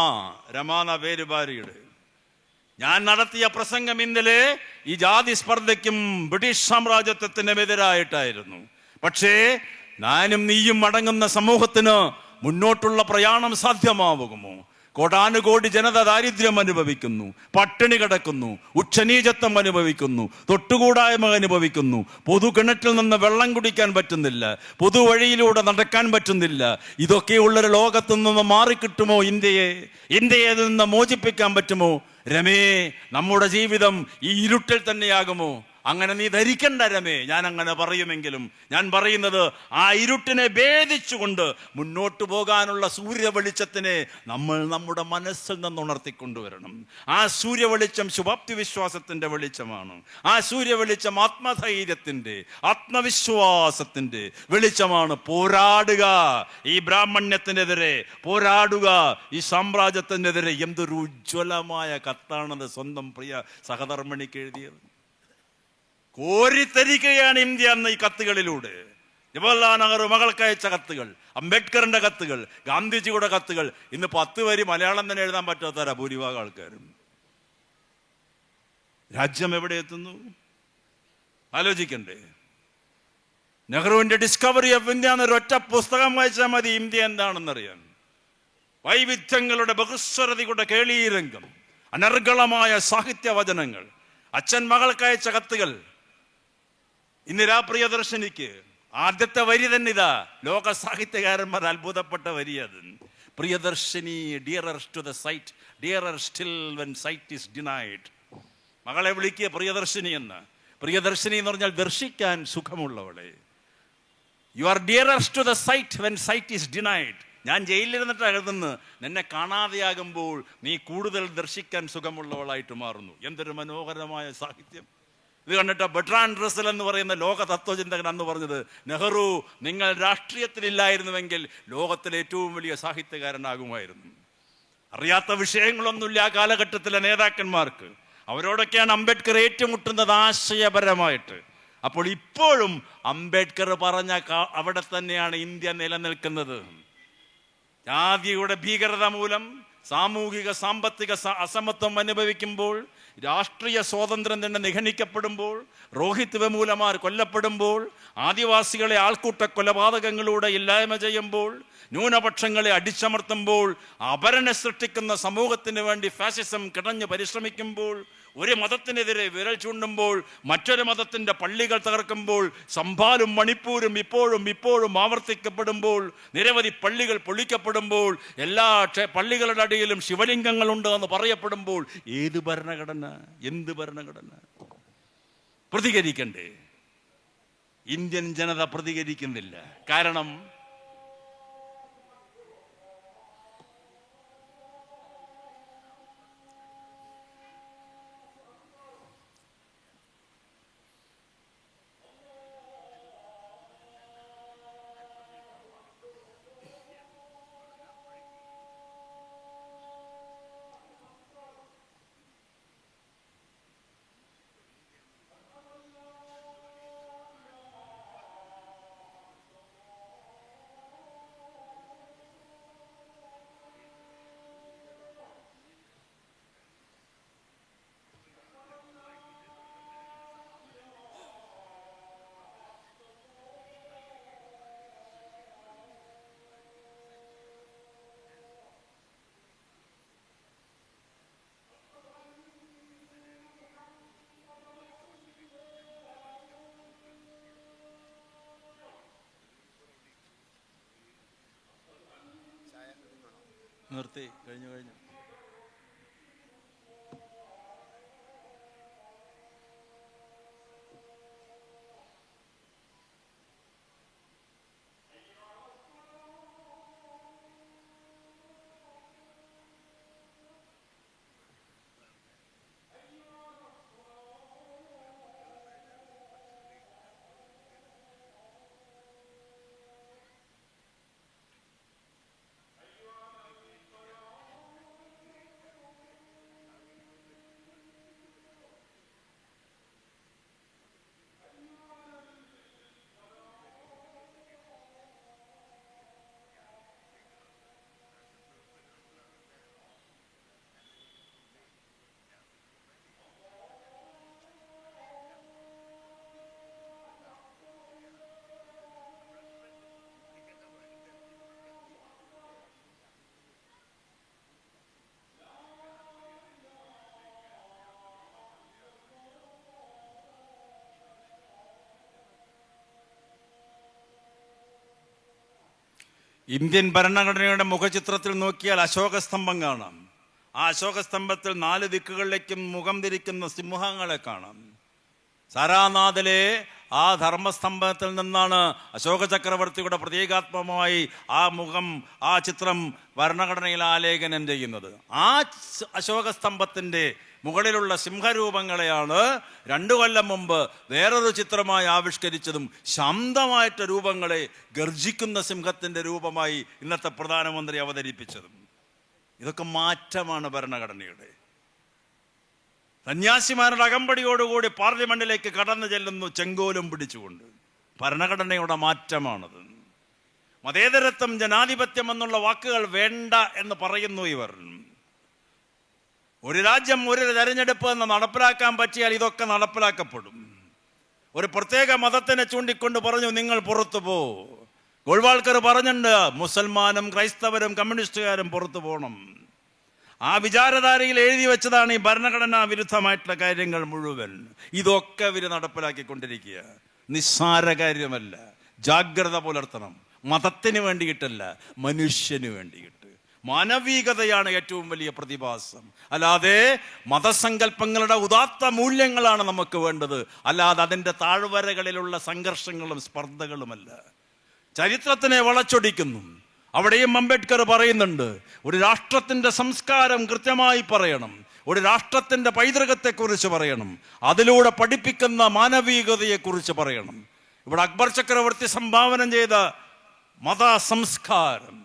എന്ന പേര് ഭാര്യയുടെ, ഞാൻ നടത്തിയ പ്രസംഗം ഇന്നലെ ഈ ജാതി സ്പർദ്ധയ്ക്കും ബ്രിട്ടീഷ് സാമ്രാജ്യത്വത്തിനും എതിരായിട്ടായിരുന്നു. പക്ഷേ ഞാനും നീയും അടങ്ങുന്ന സമൂഹത്തിന് മുന്നോട്ടുള്ള പ്രയാണം സാധ്യമാവുമോ? കോടാനുകോടി ജനത ദാരിദ്ര്യം അനുഭവിക്കുന്നു, പട്ടിണി കിടക്കുന്നു, ഉച്ചനീചത്വം അനുഭവിക്കുന്നു, തൊട്ടുകൂടായ്മ അനുഭവിക്കുന്നു, പൊതു കിണറ്റിൽ നിന്ന് വെള്ളം കുടിക്കാൻ പറ്റുന്നില്ല, പൊതുവഴിയിലൂടെ നടക്കാൻ പറ്റുന്നില്ല. ഇതൊക്കെയുള്ളൊരു ലോകത്തു നിന്ന് മാറിക്കിട്ടുമോ ഇന്ത്യയെ? ഇന്ത്യയിൽ നിന്ന് മോചിപ്പിക്കാൻ പറ്റുമോ? രമേ, നമ്മുടെ ജീവിതം ഈ ഇരുട്ടിൽ തന്നെയാകുമോ? അങ്ങനെ നീ ധരിക്കണ്ട രമേ, ഞാൻ അങ്ങനെ പറയുമെങ്കിലും ഞാൻ പറയുന്നത് ആ ഇരുട്ടിനെ ഭേദിച്ചുകൊണ്ട് മുന്നോട്ട് പോകാനുള്ള സൂര്യ വെളിച്ചത്തിനെ നമ്മൾ നമ്മുടെ മനസ്സിൽ നിന്ന് ഉണർത്തിക്കൊണ്ടുവരണം. ആ സൂര്യ വെളിച്ചം ശുഭാപ്തി വിശ്വാസത്തിൻ്റെ വെളിച്ചമാണ്. ആ സൂര്യ വെളിച്ചം ആത്മധൈര്യത്തിൻ്റെ, ആത്മവിശ്വാസത്തിൻ്റെ വെളിച്ചമാണ്. പോരാടുക ഈ ബ്രാഹ്മണ്യത്തിനെതിരെ, പോരാടുക ഈ സാമ്രാജ്യത്തിനെതിരെ. എന്തൊരു ഉജ്ജ്വലമായ കത്താണത് സ്വന്തം പ്രിയ സഹധർമ്മിണിക്ക് എഴുതിയത്. കോരിത്തരിക്കുകയാണ് ഇന്ത്യ എന്ന ഈ കത്തുകളിലൂടെ. ജവഹർലാൽ നെഹ്റു മകൾക്കയച്ച കത്തുകൾ, അംബേദ്കറിന്റെ കത്തുകൾ, ഗാന്ധിജിയുടെ കത്തുകൾ. ഇന്ന് 10 വരി മലയാളം തന്നെ എഴുതാൻ പറ്റാത്തവരാ ഭൂരിഭാഗം ആൾക്കാരും. രാജ്യം എവിടെ എത്തുന്നു ആലോചിക്കണ്ടേ? നെഹ്റുവിന്റെ ഡിസ്കവറി ഓഫ് ഇന്ത്യ എന്നൊരൊറ്റ പുസ്തകം വായിച്ചാൽ മതി ഇന്ത്യ എന്താണെന്നറിയാൻ. വൈവിധ്യങ്ങളുടെ ബഹുസ്വരതയുടെ കേളീരംഗം, അനർഗളമായ സാഹിത്യവചനങ്ങൾ, അച്ഛൻ മകൾക്കയച്ച കത്തുകൾ. ഇന്ദിരാ പ്രിയദർശിനിക്ക് ആദ്യത്തെ വരി തന്നെ ഇതാ, ലോക സാഹിത്യകാരന്മാർ അത്ഭുതപ്പെട്ട വരി അത്. Priyadarshini dearer to the sight, dearer still when sight is denied. മകളെ വിളിക്കുക പ്രിയദർശിനി എന്ന്. പ്രിയദർശിനി എന്ന് പറഞ്ഞാൽ ദർശിക്കാൻ സുഖമുള്ളവളെ. You are dearer to the sight when sight is denied. ഞാൻ ജയിലിലിരുന്നിട്ട് എഴുതുന്നു, നിന്നെ കാണാതെയാകുമ്പോൾ നീ കൂടുതൽ ദർശിക്കാൻ സുഖമുള്ളവളായിട്ട് മാറുന്നു. എന്തൊരു മനോഹരമായ സാഹിത്യം ഇത് കണ്ടിട്ട് ബെർട്രാൻഡ് റസൽ എന്ന് പറയുന്ന ലോക തത്വചിന്തകൻ അന്ന് പറഞ്ഞത്, നെഹ്റു നിങ്ങൾ രാഷ്ട്രീയത്തിലില്ലായിരുന്നുവെങ്കിൽ ലോകത്തിലെ ഏറ്റവും വലിയ സാഹിത്യകാരനാകുമായിരുന്നു. അറിയാത്ത വിഷയങ്ങളൊന്നുമില്ല ആ കാലഘട്ടത്തിലെ നേതാക്കന്മാർക്ക്. അവരോടൊക്കെയാണ് അംബേദ്കർ ഏറ്റുമുട്ടുന്നത് ആശയപരമായിട്ട്. അപ്പോൾ ഇപ്പോഴും അംബേദ്കർ പറഞ്ഞ അവിടെ തന്നെയാണ് ഇന്ത്യ നിലനിൽക്കുന്നത്. ജാതിയുടെ ഭീകരത മൂലം സാമൂഹിക സാമ്പത്തിക അസമത്വം അനുഭവിക്കുമ്പോൾ, രാഷ്ട്രീയ സ്വാതന്ത്ര്യം തന്നെ നിഗണിക്കപ്പെടുമ്പോൾ, രോഹിത് വെമൂലമാർ കൊല്ലപ്പെടുമ്പോൾ, ആദിവാസികളെ ആൾക്കൂട്ട കൊലപാതകങ്ങളിലൂടെ ഇല്ലായ്മ ചെയ്യുമ്പോൾ, ന്യൂനപക്ഷങ്ങളെ അടിച്ചമർത്തുമ്പോൾ, അപരനെ സൃഷ്ടിക്കുന്ന സമൂഹത്തിന് വേണ്ടി ഫാസിസം കിടഞ്ഞ് പരിശ്രമിക്കുമ്പോൾ, ഒരു മതത്തിനെതിരെ വിരൽ ചൂണ്ടുമ്പോൾ, മറ്റൊരു മതത്തിൻ്റെ പള്ളികൾ തകർക്കുമ്പോൾ, സംഭാലും മണിപ്പൂരും ഇപ്പോഴും ആവർത്തിക്കപ്പെടുമ്പോൾ, നിരവധി പള്ളികൾ പൊളിക്കപ്പെടുമ്പോൾ, എല്ലാ പള്ളികളുടെ അടിയിലും ശിവലിംഗങ്ങളുണ്ട് എന്ന് പറയപ്പെടുമ്പോൾ, ഏത് ഭരണഘടന, എന്ത് ഭരണഘടന? പ്രതികരിക്കണ്ടേ? ഇന്ത്യൻ ജനത പ്രതികരിക്കുന്നില്ല. കാരണം നിർത്തി കഴിഞ്ഞു. ഇന്ത്യൻ ഭരണഘടനയുടെ മുഖചിത്രത്തിൽ നോക്കിയാൽ അശോകസ്തംഭം കാണാം. ആ അശോകസ്തംഭത്തിൽ 4 ദിക്കുകളിലേക്കും മുഖം തിരിക്കുന്ന സിംഹങ്ങളെ കാണാം. സാരാനാഥിലെ ആ ധർമ്മസ്തംഭത്തിൽ നിന്നാണ് അശോക ചക്രവർത്തിയുടെ പ്രതീകാത്മകമായി ആ മുഖം, ആ ചിത്രം ഭരണഘടനയിൽ ആലേഖനം ചെയ്യുന്നത്. ആ അശോകസ്തംഭത്തിൻ്റെ മുകളിലുള്ള സിംഹരൂപങ്ങളെയാണ് 2 കൊല്ലം മുമ്പ് വേറൊരു ചിത്രമായി ആവിഷ്കരിച്ചതും ശാന്തമായിട്ട രൂപങ്ങളെ ഗർജിക്കുന്ന സിംഹത്തിൻ്റെ രൂപമായി ഇന്നത്തെ പ്രധാനമന്ത്രി അവതരിപ്പിച്ചതും. ഇതൊക്കെ മാറ്റമാണ് ഭരണഘടനയുടെ. സന്യാസിമാരുടെ അകമ്പടിയോടുകൂടി പാർലമെന്റിലേക്ക് കടന്നു ചെല്ലുന്നു ചെങ്കോലും പിടിച്ചുകൊണ്ട്. ഭരണഘടനയുടെ മാറ്റമാണത്. മതേതരത്വം, ജനാധിപത്യം എന്നുള്ള വാക്കുകൾ വേണ്ട എന്ന് പറയുന്നു ഇവർ. ഒരു രാജ്യം, ഒരു തെരഞ്ഞെടുപ്പ് എന്ന് നടപ്പിലാക്കാൻ പറ്റിയാൽ ഇതൊക്കെ നടപ്പിലാക്കപ്പെടും. ഒരു പ്രത്യേക മതത്തിനെ ചൂണ്ടിക്കൊണ്ട് പറഞ്ഞു നിങ്ങൾ പുറത്തു പോ. ഗോൾവാൾക്കർ പറഞ്ഞിട്ടുണ്ട് മുസൽമാനും ക്രൈസ്തവരും കമ്മ്യൂണിസ്റ്റുകാരും പുറത്തു പോകണം. ആ വിചാരധാരയിൽ എഴുതി വെച്ചതാണ് ഈ ഭരണഘടനാ വിരുദ്ധമായിട്ടുള്ള കാര്യങ്ങൾ മുഴുവൻ. ഇതൊക്കെ ഇവർ നടപ്പിലാക്കിക്കൊണ്ടിരിക്കുക. നിസ്സാര കാര്യമല്ല. ജാഗ്രത പുലർത്തണം. മതത്തിന് വേണ്ടിയിട്ടല്ല, മനുഷ്യന് വേണ്ടിയിട്ട്. മാനവികതയാണ് ഏറ്റവും വലിയ പ്രതിഭാസം. അല്ലാതെ മതസങ്കല്പങ്ങളുടെ ഉദാത്ത മൂല്യങ്ങളാണ് നമുക്ക് വേണ്ടത്, അല്ലാതെ അതിൻ്റെ താഴ്വരകളിലുള്ള സംഘർഷങ്ങളും സ്പർദ്ധകളുമല്ല. ചരിത്രത്തിനെ വളച്ചൊടിക്കുന്നു. അവിടെയും അംബേദ്കർ പറയുന്നുണ്ട്, ഒരു രാഷ്ട്രത്തിൻ്റെ സംസ്കാരം കൃത്യമായി പറയണം, ഒരു രാഷ്ട്രത്തിൻ്റെ പൈതൃകത്തെക്കുറിച്ച് പറയണം, അതിലൂടെ പഠിപ്പിക്കുന്ന മാനവികതയെക്കുറിച്ച് പറയണം. ഇവിടെ അക്ബർ ചക്രവർത്തി സംഭാവന ചെയ്ത മത സംസ്കാരം,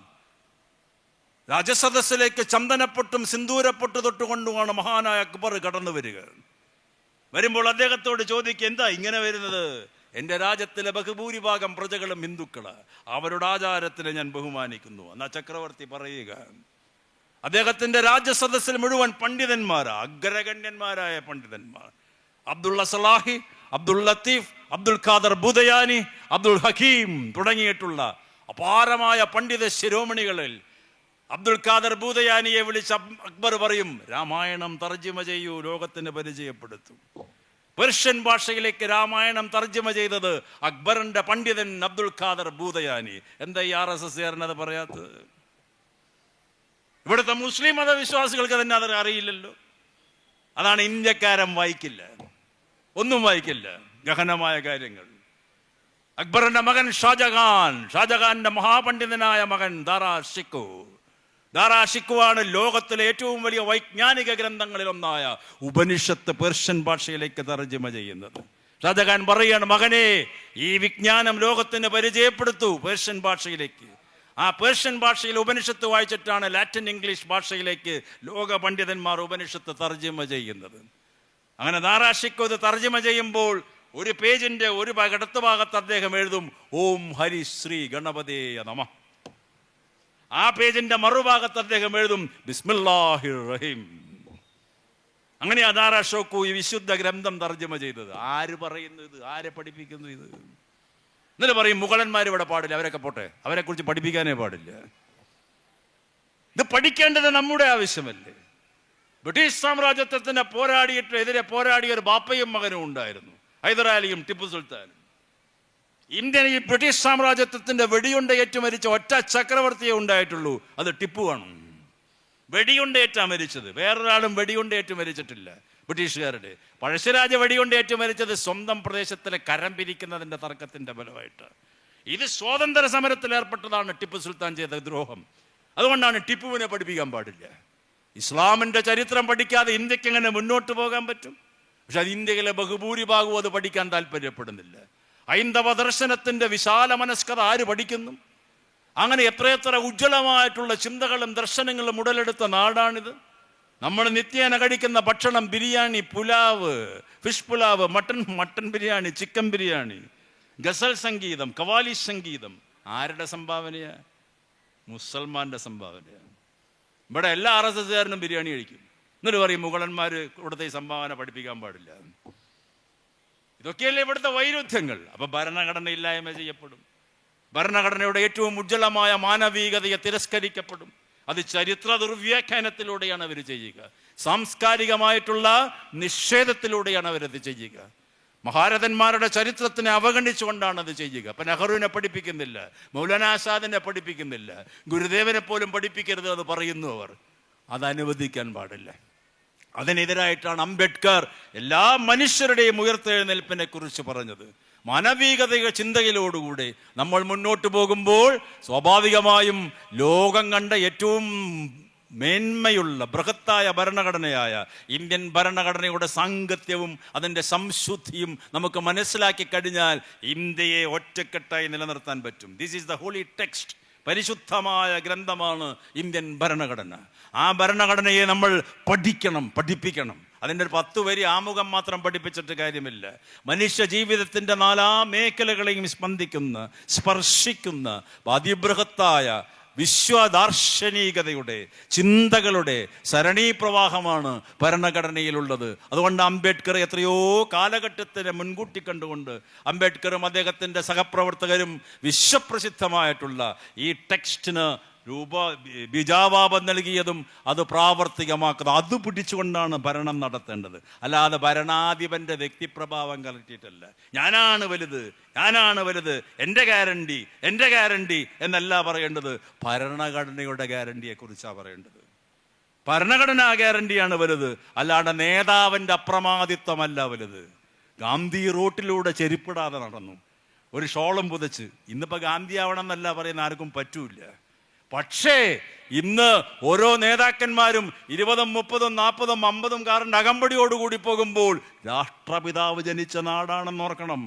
രാജസദസ്സിലേക്ക് ചന്ദനപ്പൊട്ടും സിന്ദൂരപ്പൊട്ട് തൊട്ടുകൊണ്ടുമാണ് മഹാനായ അക്ബർ കടന്നു വരിക. വരുമ്പോൾ അദ്ദേഹത്തോട് ചോദിക്കുക, എന്താ ഇങ്ങനെ വരുന്നത്? എൻ്റെ രാജ്യത്തിലെ ബഹുഭൂരിഭാഗം പ്രജകളും ഹിന്ദുക്കള്, അവരുടെ ആചാരത്തിനെ ഞാൻ ബഹുമാനിക്കുന്നു എന്നാ ചക്രവർത്തി പറയുക. അദ്ദേഹത്തിന്റെ രാജ്യസദസ്സിൽ മുഴുവൻ പണ്ഡിതന്മാരാ, അഗ്രഗണ്യന്മാരായ പണ്ഡിതന്മാർ. അബ്ദുള്ള സലാഹി, അബ്ദുൽ ലത്തീഫ്, അബ്ദുൽ ഖാദർ ബുദയാനി, അബ്ദുൽ ഹക്കീം തുടങ്ങിയിട്ടുള്ള അപാരമായ പണ്ഡിത ശിരോമണികളിൽ അബ്ദുൽ ഖാദർ ബൂദയാനിയെ വിളിച്ച് അക്ബർ പറയും, രാമായണം തർജ്ജിമ ചെയ്യൂ, ലോകത്തിന് പരിചയപ്പെടുത്തും. പേർഷ്യൻ ഭാഷയിലേക്ക് രാമായണം തർജ്ജിമ ചെയ്തത് അക്ബറിന്റെ പണ്ഡിതൻ അബ്ദുൽ ഖാദർ ബൂദയാനി. എന്താ ഈ RSSകാരനത് പറയാത്തത്? ഇവിടുത്തെ മുസ്ലിം മതവിശ്വാസികൾക്ക് തന്നെ അത് അറിയില്ലല്ലോ. അതാണ് ഇന്ത്യക്കാരൻ വായിക്കില്ല, ഒന്നും വായിക്കില്ല, ഗഹനമായ കാര്യങ്ങൾ. അക്ബറിന്റെ മകൻ ഷാജഹാന്റെ മഹാപണ്ഡിതനായ മകൻ ദാരാ ഷിക്കോവാണ് ലോകത്തിലെ ഏറ്റവും വലിയ വൈജ്ഞാനിക ഗ്രന്ഥങ്ങളിൽ ഒന്നായ ഉപനിഷത്ത് പേർഷ്യൻ ഭാഷയിലേക്ക് തർജ്ജിമ ചെയ്യുന്നത്. ഷാജഹാൻ പറയാണ്, മകനെ ഈ വിജ്ഞാനം ലോകത്തിന് പരിചയപ്പെടുത്തൂ പേർഷ്യൻ ഭാഷയിലേക്ക്. ആ പേർഷ്യൻ ഭാഷയിൽ ഉപനിഷത്ത് വായിച്ചിട്ടാണ് ലാറ്റിൻ ഇംഗ്ലീഷ് ഭാഷയിലേക്ക് ലോക പണ്ഡിതന്മാർ ഉപനിഷത്ത് തർജ്ജിമ ചെയ്യുന്നത്. അങ്ങനെ ദാരാ ഷിക്കോ ഇത് തർജ്ജിമ ചെയ്യുമ്പോൾ ഒരു പേജിന്റെ ഒരു ഇടത്ത് ഭാഗത്ത് അദ്ദേഹം എഴുതും, ഓം ഹരി ശ്രീ ഗണപതേയ നമഃ. ആ പേജിന്റെ മറുഭാഗത്ത് അദ്ദേഹം എഴുതും ബിസ്മില്ലാഹിർ റഹീം. അങ്ങനെയാ ദാരാ ഷിക്കോ ഈ വിശുദ്ധ ഗ്രന്ഥം തർജ്ജിമ ചെയ്തത്. ആര് പറയുന്നു ഇത്? ആരെ പഠിപ്പിക്കുന്നു ഇത്? എന്നിട്ട് പറയും മുഗളന്മാർ ഇവിടെ പാടില്ല, അവരൊക്കെ പോട്ടെ, അവരെ കുറിച്ച് പഠിപ്പിക്കാനേ പാടില്ല. ഇത് പഠിക്കേണ്ടത് നമ്മുടെ ആവശ്യമല്ലേ? ബ്രിട്ടീഷ് സാമ്രാജ്യത്വത്തിന് എതിരെ പോരാടിയ ഒരു ബാപ്പയും മകനും ഉണ്ടായിരുന്നു, ഹൈദരാലിയും ടിപ്പു സുൽത്താനും. ഇന്ത്യൻ ഈ ബ്രിട്ടീഷ് സാമ്രാജ്യത്വത്തിന്റെ വെടിയുണ്ട ഏറ്റുമരിച്ച ഒറ്റ ചക്രവർത്തിയെ ഉണ്ടായിട്ടുള്ളൂ, അത് ടിപ്പുവാണ്. വെടിയുണ്ടേറ്റാ മരിച്ചത്. വേറൊരാളും വെടിയുണ്ടേറ്റ് മരിച്ചിട്ടില്ല. ബ്രിട്ടീഷുകാരുടെ പഴശ്ശിരാജ വെടിയുണ്ടേറ്റ് മരിച്ചത് സ്വന്തം പ്രദേശത്തിലെ കരം പിരിക്കുന്നതിൻ്റെ തർക്കത്തിൻ്റെ ഫലമായിട്ട്. ഇത് സ്വാതന്ത്ര്യ സമരത്തിൽ ഏർപ്പെട്ടതാണ് ടിപ്പു സുൽത്താൻ ചെയ്ത ദ്രോഹം. അതുകൊണ്ടാണ് ടിപ്പുവിനെ പഠിപ്പിക്കാൻ പാടില്ല. ഇസ്ലാമിൻ്റെ ചരിത്രം പഠിക്കാതെ ഇന്ത്യക്ക് എങ്ങനെ മുന്നോട്ട് പോകാൻ പറ്റും? പക്ഷെ അത് ഇന്ത്യയിലെ ബഹുഭൂരിഭാഗവും അത് പഠിക്കാൻ താല്പര്യപ്പെടുന്നില്ല. ഹൈന്ദവ ദർശനത്തിൻ്റെ വിശാല മനസ്കത ആര് പഠിക്കുന്നു? അങ്ങനെ എത്രയെത്ര ഉജ്ജ്വലമായിട്ടുള്ള ചിന്തകളും ദർശനങ്ങളും ഉടലെടുത്ത നാടാണിത്. നമ്മൾ നിത്യേന കഴിക്കുന്ന ഭക്ഷണം biryani, pulao, fish pulao, mutton biryani, chicken biryani, ghazal സംഗീതം, കവാലി സംഗീതം ആരുടെ സംഭാവനയാ? മുസൽമാന്റെ സംഭാവനയാണ്. ഇവിടെ എല്ലാ RSSകാരനും ബിരിയാണി കഴിക്കും. എന്നിട്ട് പറയും മുഗളന്മാർ ഇവിടുത്തെ ഈ സംഭാവന പഠിപ്പിക്കാൻ പാടില്ല. ഇതൊക്കെയല്ലേ ഇവിടുത്തെ വൈരുദ്ധ്യങ്ങൾ. അപ്പൊ ഭരണഘടന ഇല്ലായ്മ ചെയ്യപ്പെടും. ഭരണഘടനയുടെ ഏറ്റവും ഉജ്ജ്വലമായ മാനവികതയെ തിരസ്കരിക്കപ്പെടും. അത് ചരിത്ര ദുർവ്യാഖ്യാനത്തിലൂടെയാണ് അവർ ചെയ്യുക. സാംസ്കാരികമായിട്ടുള്ള നിഷേധത്തിലൂടെയാണ് അവരത് ചെയ്യുക. മഹാരഥന്മാരുടെ ചരിത്രത്തിനെ അവഗണിച്ചുകൊണ്ടാണ് അത് ചെയ്യുക. അപ്പൊ നെഹ്റുവിനെ പഠിപ്പിക്കുന്നില്ല, മൗലാന ആസാദിനെ പഠിപ്പിക്കുന്നില്ല, ഗുരുദേവനെ പോലും പഠിപ്പിക്കരുത് എന്ന് പറയുന്നു അവർ. അത് അനുവദിക്കാൻ പാടില്ല. അതിനെതിരായിട്ടാണ് അംബേദ്കർ എല്ലാ മനുഷ്യരുടെയും ഉയർത്തെഴുന്നേൽപ്പിനെ കുറിച്ച് പറഞ്ഞത്. മാനവികത ചിന്തയിലോടുകൂടെ നമ്മൾ മുന്നോട്ട് പോകുമ്പോൾ സ്വാഭാവികമായും ലോകം കണ്ട ഏറ്റവും മേന്മയുള്ള ബൃഹത്തായ ഭരണഘടനയായ ഇന്ത്യൻ ഭരണഘടനയുടെ സാംഗത്യവും അതിൻ്റെ സംശുദ്ധിയും നമുക്ക് മനസ്സിലാക്കി കഴിഞ്ഞാൽ ഇന്ത്യയെ ഒറ്റക്കെട്ടായി നിലനിർത്താൻ പറ്റും. This is the holy text. പരിശുദ്ധമായ ഗ്രന്ഥമാണ് ഇന്ത്യൻ ഭരണഘടന. ആ ഭരണഘടനയെ നമ്മൾ പഠിപ്പിക്കണം. അതിൻ്റെ ഒരു 10 വരി ആമുഖം മാത്രം പഠിപ്പിച്ചിട്ട് കാര്യമില്ല. മനുഷ്യ ജീവിതത്തിൻ്റെ 4 മേഖലകളെയും സ്പർശിക്കുന്ന അതിബൃഹത്തായ വിശ്വദാർശനികതയുടെ ചിന്തകളുടെ സരണീപ്രവാഹമാണ് ഭരണഘടനയിലുള്ളത്. അതുകൊണ്ട് അംബേദ്കർ എത്രയോ കാലഘട്ടത്തിനെ മുൻകൂട്ടി കണ്ടുകൊണ്ട് അംബേദ്കറും അദ്ദേഹത്തിൻ്റെ സഹപ്രവർത്തകരും വിശ്വപ്രസിദ്ധമായിട്ടുള്ള ഈ ടെക്സ്റ്റിന് ബീജാവാപം നൽകിയതും അത് പ്രാവർത്തികമാക്കുന്നത് അത് പിടിച്ചുകൊണ്ടാണ് ഭരണം നടത്തേണ്ടത്. അല്ലാതെ ഭരണാധിപന്റെ വ്യക്തിപ്രഭാവം കലർത്തിയിട്ടല്ല. ഞാനാണ് വലുത്, എൻ്റെ ഗ്യാരണ്ടി എന്നല്ല പറയേണ്ടത്. ഭരണഘടനയുടെ ഗ്യാരണ്ടിയെ കുറിച്ചാണ് പറയേണ്ടത്. ഭരണഘടനാ ഗ്യാരണ്ടിയാണ് വലുത്, അല്ലാണ്ട് നേതാവിൻ്റെ അപ്രമാദിത്വമല്ല വലുത്. ഗാന്ധി റോട്ടിലൂടെ ചെരുപ്പിടാതെ നടന്നു, ഒരു ഷോളും പുതച്ച്. ഇന്നിപ്പോൾ ഗാന്ധി ആവണം എന്നല്ല പറയുന്ന ആർക്കും പറ്റൂല. പക്ഷേ ഇന്ന് ഓരോ നേതാക്കന്മാരും 20, 30, 40, 50 കാറിന്റെ അകമ്പടിയോടുകൂടി പോകുമ്പോൾ രാഷ്ട്രപിതാവ് ജനിച്ച നാടാണെന്ന് ഓർക്കണം.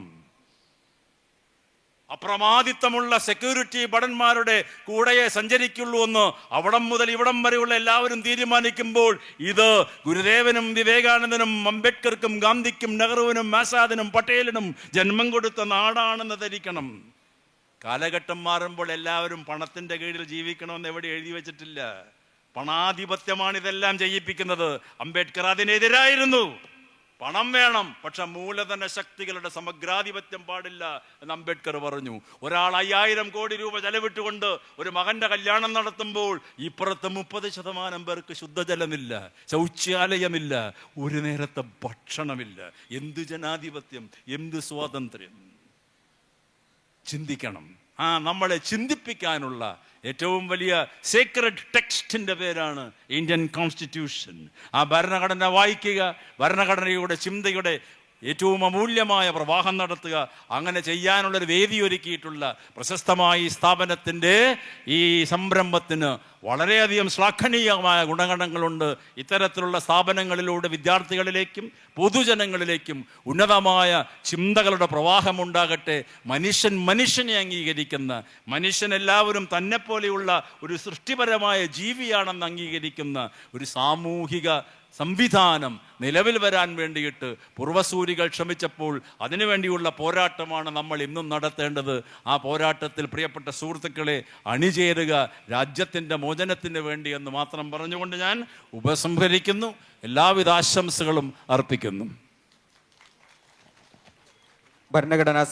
അപ്രമാദിത്വമുള്ള സെക്യൂരിറ്റി ഭടന്മാരുടെ കൂടെയേ സഞ്ചരിക്കുള്ളൂ എന്ന് അവിടം മുതൽ ഇവിടം വരെയുള്ള എല്ലാവരും തീരുമാനിക്കുമ്പോൾ ഇത് ഗുരുദേവനും വിവേകാനന്ദനും അംബേദ്കർക്കും ഗാന്ധിക്കും നെഹ്റുവിനും ആസാദിനും പട്ടേലിനും ജന്മം കൊടുത്ത നാടാണെന്ന് ധരിക്കണം. കാലഘട്ടം മാറുമ്പോൾ എല്ലാവരും പണത്തിൻ്റെ കീഴിൽ ജീവിക്കണമെന്ന് എവിടെ എഴുതി വെച്ചിട്ടില്ല. പണാധിപത്യമാണ് ഇതെല്ലാം ചെയ്യിപ്പിക്കുന്നത്. അംബേദ്കർ അതിനെതിരായിരുന്നു. പണം വേണം, പക്ഷെ മൂലധന ശക്തികളുടെ സമഗ്രാധിപത്യം പാടില്ല എന്ന് അംബേദ്കർ പറഞ്ഞു. ഒരാൾ 5000 കോടി രൂപ ചെലവിട്ടുകൊണ്ട് ഒരു മകന്റെ കല്യാണം നടത്തുമ്പോൾ ഇപ്പുറത്ത് 30% പേർക്ക് ശുദ്ധജലമില്ല, ശൗചാലയമില്ല, ഒരു നേരത്തെ ഭക്ഷണമില്ല. എന്ത് ജനാധിപത്യം, എന്ത് സ്വാതന്ത്ര്യം? ചിന്തിക്കണം. നമ്മളെ ചിന്തിപ്പിക്കാനുള്ള ഏറ്റവും വലിയ സീക്രട്ട് ടെക്സ്റ്റിൻ്റെ പേരാണ് ഇന്ത്യൻ കോൺസ്റ്റിറ്റ്യൂഷൻ. ആ ഭരണഘടന വായിക്കുക, ഭരണഘടനയുടെ ചിന്തയുടെ ഏറ്റവും അമൂല്യമായ പ്രവാഹം നടത്തുക. അങ്ങനെ ചെയ്യാനുള്ളൊരു വേദി ഒരുക്കിയിട്ടുള്ള പ്രശസ്തമായ ഈ സ്ഥാപനത്തിൻ്റെ ഈ സംരംഭത്തിന് വളരെയധികം ശ്ലാഘനീയമായ ഗുണഗണങ്ങളുണ്ട്. ഇത്തരത്തിലുള്ള സ്ഥാപനങ്ങളിലൂടെ വിദ്യാർത്ഥികളിലേക്കും പൊതുജനങ്ങളിലേക്കും ഉന്നതമായ ചിന്തകളുടെ പ്രവാഹമുണ്ടാകട്ടെ. മനുഷ്യനെ അംഗീകരിക്കുന്ന, മനുഷ്യനെല്ലാവരും തന്നെപ്പോലെയുള്ള ഒരു സൃഷ്ടിപരമായ ജീവിയാണെന്ന് അംഗീകരിക്കുന്ന ഒരു സാമൂഹിക സംവിധാനം നിലവിൽ വരാൻ വേണ്ടിയിട്ട് പൂർവസൂരികൾ ശ്രമിച്ചപ്പോൾ അതിനുവേണ്ടിയുള്ള പോരാട്ടമാണ് നമ്മൾ ഇന്നും നടത്തേണ്ടത്. ആ പോരാട്ടത്തിൽ പ്രിയപ്പെട്ട സുഹൃത്തുക്കളെ അണിചേരുക, രാജ്യത്തിൻ്റെ മോചനത്തിന് വേണ്ടി എന്ന് മാത്രം പറഞ്ഞുകൊണ്ട് ഞാൻ ഉപസംഹരിക്കുന്നു. എല്ലാവിധ ആശംസകളും അർപ്പിക്കുന്നു.
ഭരണഘടനാ